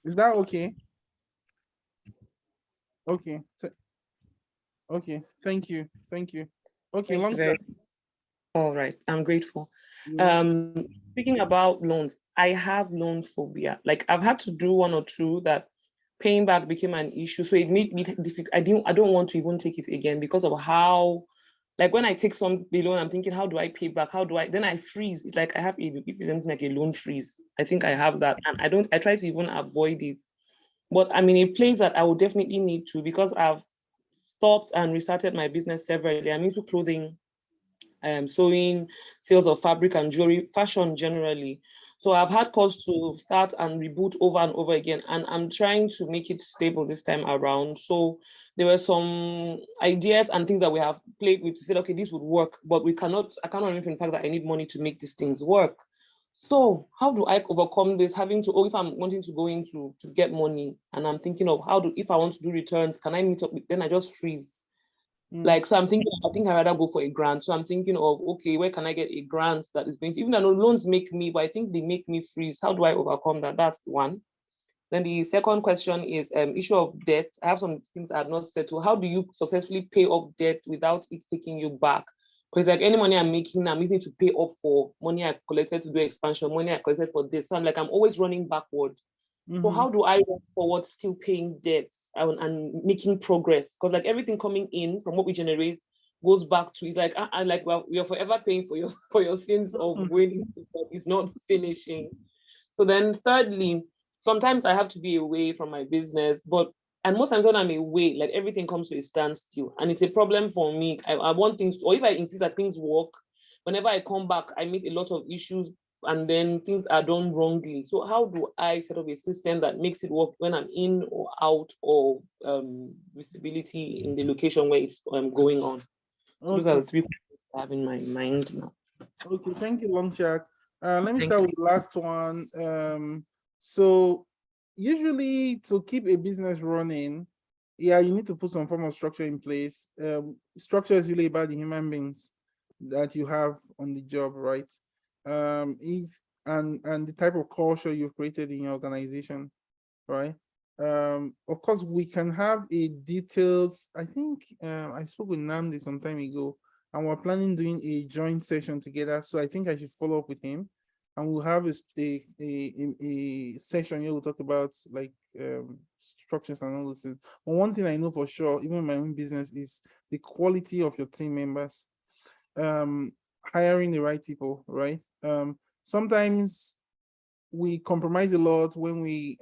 Is that okay? Okay. Okay, thank you. Okay, Long Shark. All right, I'm grateful. Speaking about loans, I have loan phobia. Like, I've had to do 1 or 2 that paying back became an issue. So it made me difficult. I don't want to even take it again because of how, like, when I take the loan, I'm thinking, how do I pay back? Then I freeze. It's like I have if it's something like a loan freeze. I think I have that. And I try to even avoid it. But I'm in a place that I will definitely need to, because I've stopped and restarted my business severally. I'm into clothing, sewing, sales of fabric and jewelry, fashion generally. So I've had calls to start and reboot over and over again, and I'm trying to make it stable this time around. So there were some ideas and things that we have played with to say, okay, this would work, but I cannot run from the fact that I need money to make these things work. So how do I overcome this? Having to, if I'm wanting to go into to get money, and I'm thinking of if I want to do returns, can I meet up with, then I just freeze. Like, so I'm thinking, I think I'd rather go for a grant. So I'm thinking of, okay, where can I get a grant that is going to, even though loans make me, but I think they make me freeze. How do I overcome that? That's one. Then the second question is issue of debt. I have some things I have not said to. How do you successfully pay off debt without it taking you back? Because like any money I'm making, I'm using to pay off for money I collected to do expansion, money I collected for this. So I'm always running backward. So how do I run forward, still paying debts and making progress? Because like everything coming in from what we generate goes back to, it's like, well, you're forever paying for your sins of going, but it's not finishing. So then thirdly, sometimes I have to be away from my business, and most times when I'm away, like everything comes to a standstill, and it's a problem for me. I want things, or if I insist that things work, whenever I come back, I meet a lot of issues, and then things are done wrongly. So how do I set up a system that makes it work when I'm in or out of visibility in the location where it's going on? So those are the three questions I have in my mind now. Okay, thank you, Longshark. Let me start with the last one. So usually to keep a business running, you need to put some form of structure in place. Structure is really about the human beings that you have on the job, right? And the type of culture you've created in your organization, right? Of course, we can have a detailed, I think I spoke with Namdi some time ago, and we're planning doing a joint session together. So I think I should follow up with him, and we'll have a session here. We'll talk about like structures and all this. But one thing I know for sure, even in my own business, is the quality of your team members. Hiring the right people, right? Sometimes we compromise a lot when we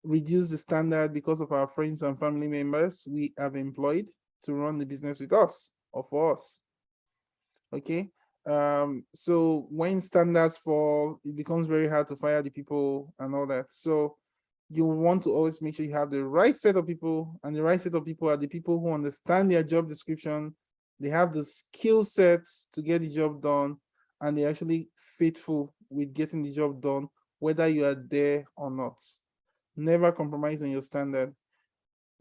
reduce the standard because of our friends and family members we have employed to run the business with us or for us. Okay. So when standards fall, it becomes very hard to fire the people and all that. So you want to always make sure you have the right set of people, and the right set of people are the people who understand their job description. They have the skill sets to get the job done, and they're actually faithful with getting the job done, whether you are there or not. Never compromise on your standard.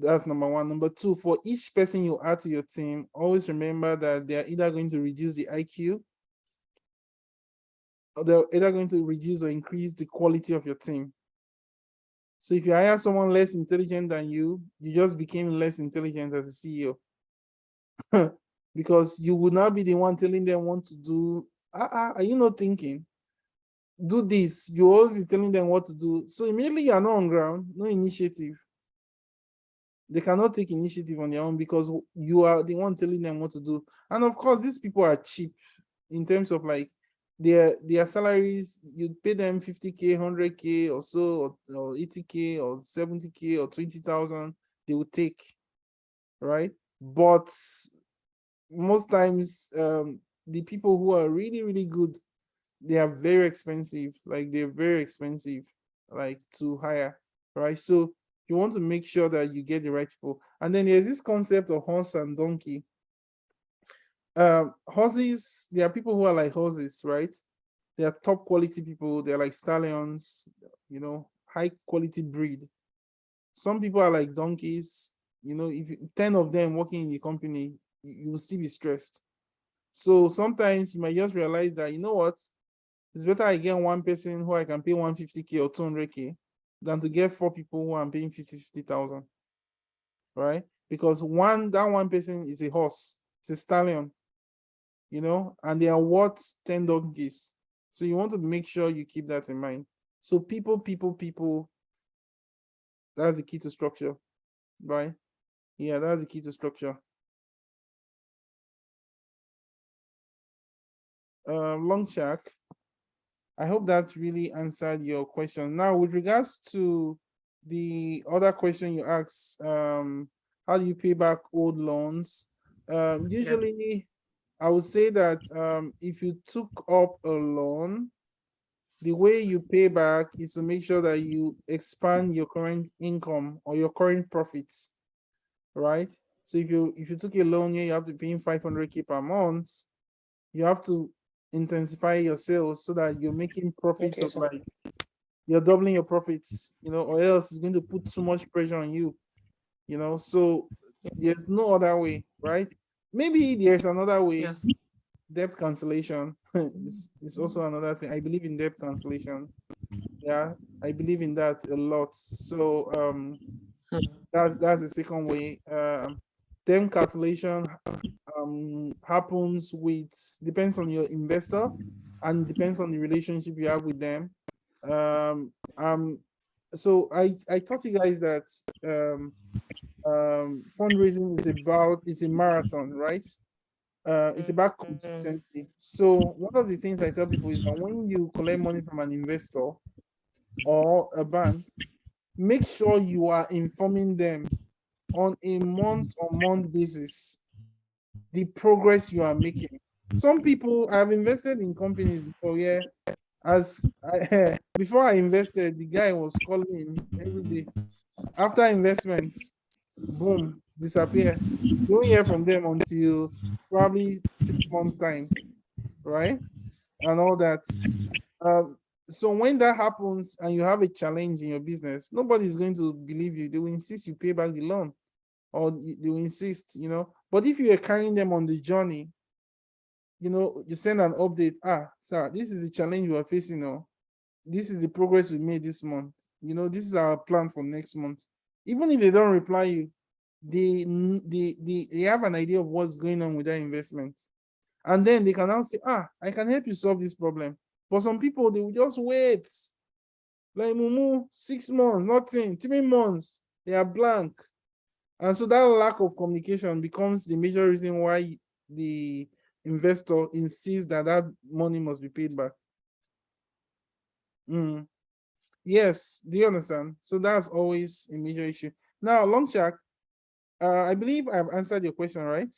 That's number one. Number two, for each person you add to your team, always remember that they're either going to reduce the IQ, or they're either going to reduce or increase the quality of your team. So if you hire someone less intelligent than you, you just became less intelligent as a CEO. Because you would not be the one telling them what to do. Are you not thinking? Do this. You always be telling them what to do. So immediately you are not on ground, no initiative. They cannot take initiative on their own because you are the one telling them what to do. And of course, these people are cheap in terms of like their salaries. You pay them 50K, 100K or so, or 80K or 70K or 20,000, they will take, right? But most times, the people who are really, really good, they are very expensive. Like they're very expensive, like to hire, right? So you want to make sure that you get the right people. And then there's this concept of horse and donkey. Horses, there are people who are like horses, right? They are top quality people. They're like stallions, high quality breed. Some people are like donkeys. If 10 of them working in the company, you will still be stressed. So sometimes you might just realize that, you know what, it's better I get one person who I can pay 150K or 200K than to get 4 people who I'm paying 50,000, right? Because that one person is a horse, it's a stallion, and they are worth 10 donkeys. So you want to make sure you keep that in mind. So people, that's the key to structure, right? Yeah, that's the key to structure. Longshark, I hope that really answered your question. Now, with regards to the other question you asked, how do you pay back old loans? Usually, I would say that if you took up a loan, the way you pay back is to make sure that you expand your current income or your current profits, right? So if you took a loan here, you have to pay in 500K per month, you have to intensify your sales so that you're making profits of like, you're doubling your profits, or else it's going to put too much pressure on you, so there's no other way, right? Maybe there's another way. Yes. Debt cancellation is also another thing. I believe in debt cancellation. Yeah, I believe in that a lot. So that's the second way. Debt cancellation happens depends on your investor and depends on the relationship you have with them. So I taught you guys that fundraising is a marathon, right? It's about consistency. So one of the things I tell people is that when you collect money from an investor or a bank, make sure you are informing them on a month-on-month basis the progress you are making. Some people have invested in companies before, yeah. Before I invested, the guy was calling me every day. After investments, boom, disappear. You don't hear from them until probably 6 months time, right? And all that. So when that happens and you have a challenge in your business, nobody's going to believe you. They will insist you pay back the loan, or they will insist, But if you are carrying them on the journey, you send an update. Sir, this is the challenge we are facing now. This is the progress we made this month. This is our plan for next month. Even if they don't reply you, they have an idea of what's going on with that investment. And then they can now say, I can help you solve this problem. But some people, they will just wait. Like, Mumu, 6 months, nothing, 3 months, they are blank. And so that lack of communication becomes the major reason why the investor insists that money must be paid back. Yes, do you understand? So that's always a major issue. Now, Longshark, I believe I've answered your question, right?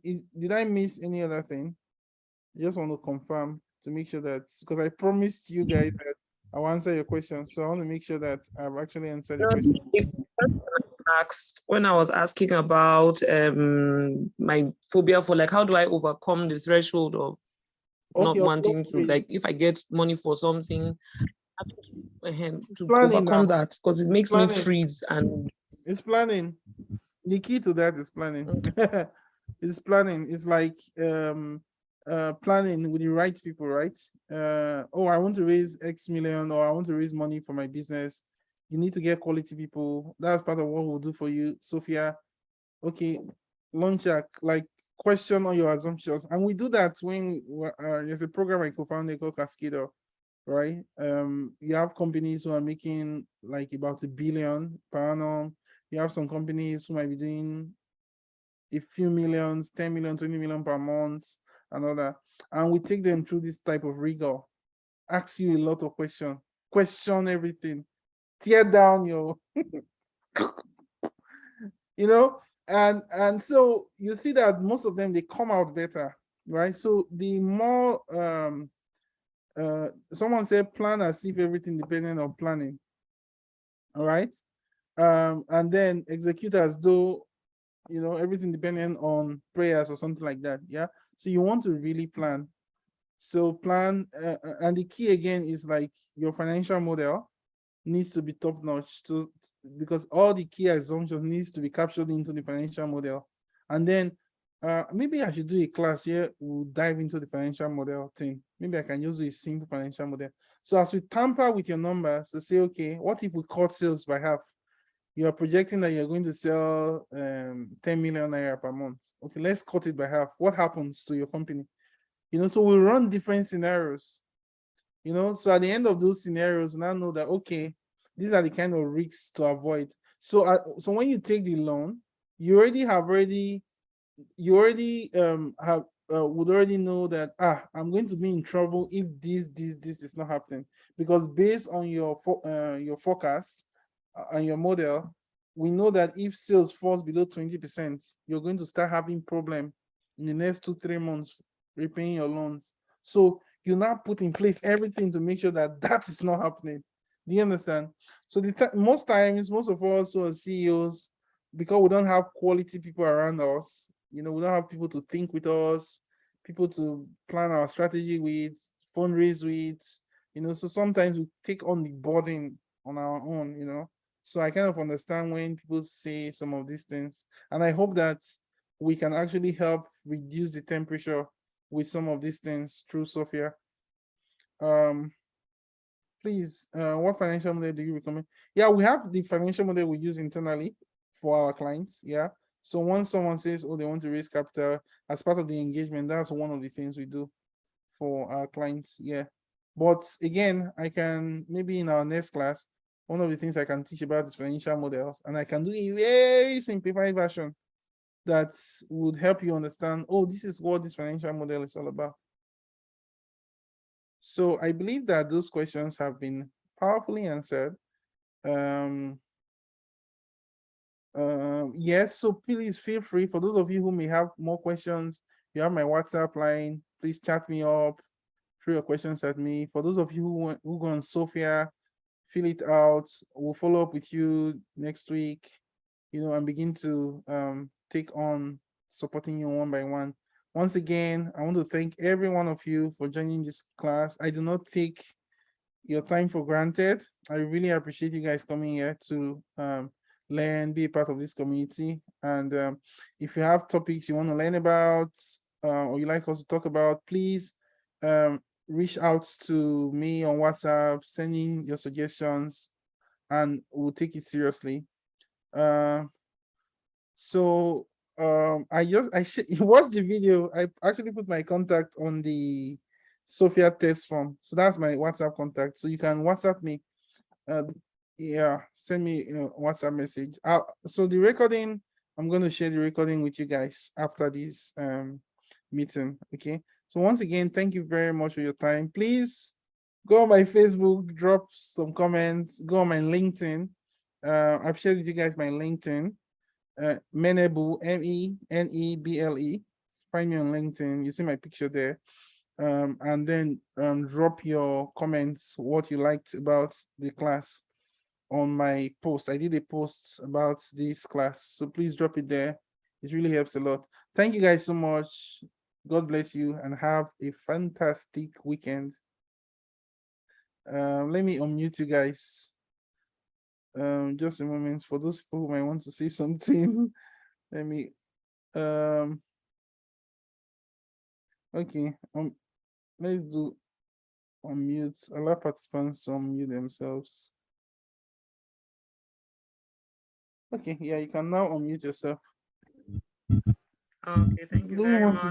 Did I miss any other thing? I just want to confirm to make sure that, because I promised you guys that I'll answer your question. So I want to make sure that I've actually answered the question. Asked when I was asking about my phobia for like, how do I overcome the threshold of not wanting to, like, if I get money for something, to overcome that, because it makes me freeze. And it's planning. The key to that is planning. Okay. It's planning. It's like planning with the right people, right? I want to raise X million, or I want to raise money for my business. You need to get quality people. That's part of what we'll do for you, Sofia. Okay, Launchak, like, question all your assumptions. And we do that when there's a program I co-founded called Cascado, right? You have companies who are making like about $1 billion per annum. You have some companies who might be doing a few millions, 10 million, 20 million per month, and all that. And we take them through this type of rigor, ask you a lot of questions, question everything, tear down your, and so you see that most of them, they come out better, right? So the more, someone said, plan as if everything depended on planning, all right? And then execute as though, everything depending on prayers or something like that, yeah? So you want to really plan. So plan, and the key again is like your financial model needs to be top notch, because all the key assumptions needs to be captured into the financial model. And then maybe I should do a class here. We'll dive into the financial model thing. Maybe I can just do a simple financial model. So as we tamper with your numbers to say, okay, what if we cut sales by half? You are projecting that you're going to sell 10 million naira per month. Okay, let's cut it by half. What happens to your company? So we run different scenarios. So at the end of those scenarios, we now know that, okay, these are the kind of risks to avoid. So so when you take the loan, you would already know that I'm going to be in trouble if this is not happening, because based on your forecast and your model, we know that if sales falls below 20%, you're going to start having problem in the next 2-3 months repaying your loans. So you now put in place everything to make sure that that is not happening. Do you understand? So most times, most of us who are CEOs, because we don't have quality people around us, we don't have people to think with us, people to plan our strategy with, fundraise with, so sometimes we take on the burden on our own, So I kind of understand when people say some of these things, and I hope that we can actually help reduce the temperature with some of these things through Sofia. Please, what financial model do you recommend? Yeah, we have the financial model we use internally for our clients. Yeah. So once someone says, oh, they want to raise capital as part of the engagement, that's one of the things we do for our clients. Yeah. But again, I can maybe in our next class, one of the things I can teach about is financial models, and I can do a very simplified version that would help you understand, oh, this is what this financial model is all about. So I believe that those questions have been powerfully answered. Yes, so please feel free. For those of you who may have more questions, you have my WhatsApp line. Please chat me up, throw your questions at me. For those of you who go on Sofia, fill it out. We'll follow up with you next week, and begin to take on supporting you one by one. Once again, I want to thank every one of you for joining this class. I do not take your time for granted. I really appreciate you guys coming here to learn, be a part of this community. And if you have topics you want to learn about or you like us to talk about, please reach out to me on WhatsApp, send in your suggestions, and we'll take it seriously. So I watched the video. I actually put my contact on the Sofia test form. So that's my WhatsApp contact. So you can WhatsApp me. Yeah, send me a WhatsApp message. So the recording, I'm going to share the recording with you guys after this meeting. Okay. So once again, thank you very much for your time. Please go on my Facebook, drop some comments, go on my LinkedIn. I've shared with you guys my LinkedIn. Meneble, MENEBLE. Find me on LinkedIn. You see my picture there. And then drop your comments, what you liked about the class on my post. I did a post about this class, so please drop it there. It really helps a lot. Thank you guys so much. God bless you and have a fantastic weekend. Let me unmute you guys. Just a moment for those people who might want to say something. Let me okay, let's do unmute. Allow participants to unmute themselves. Okay, yeah, you can now unmute yourself. Okay, thank you very much.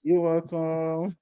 You're welcome.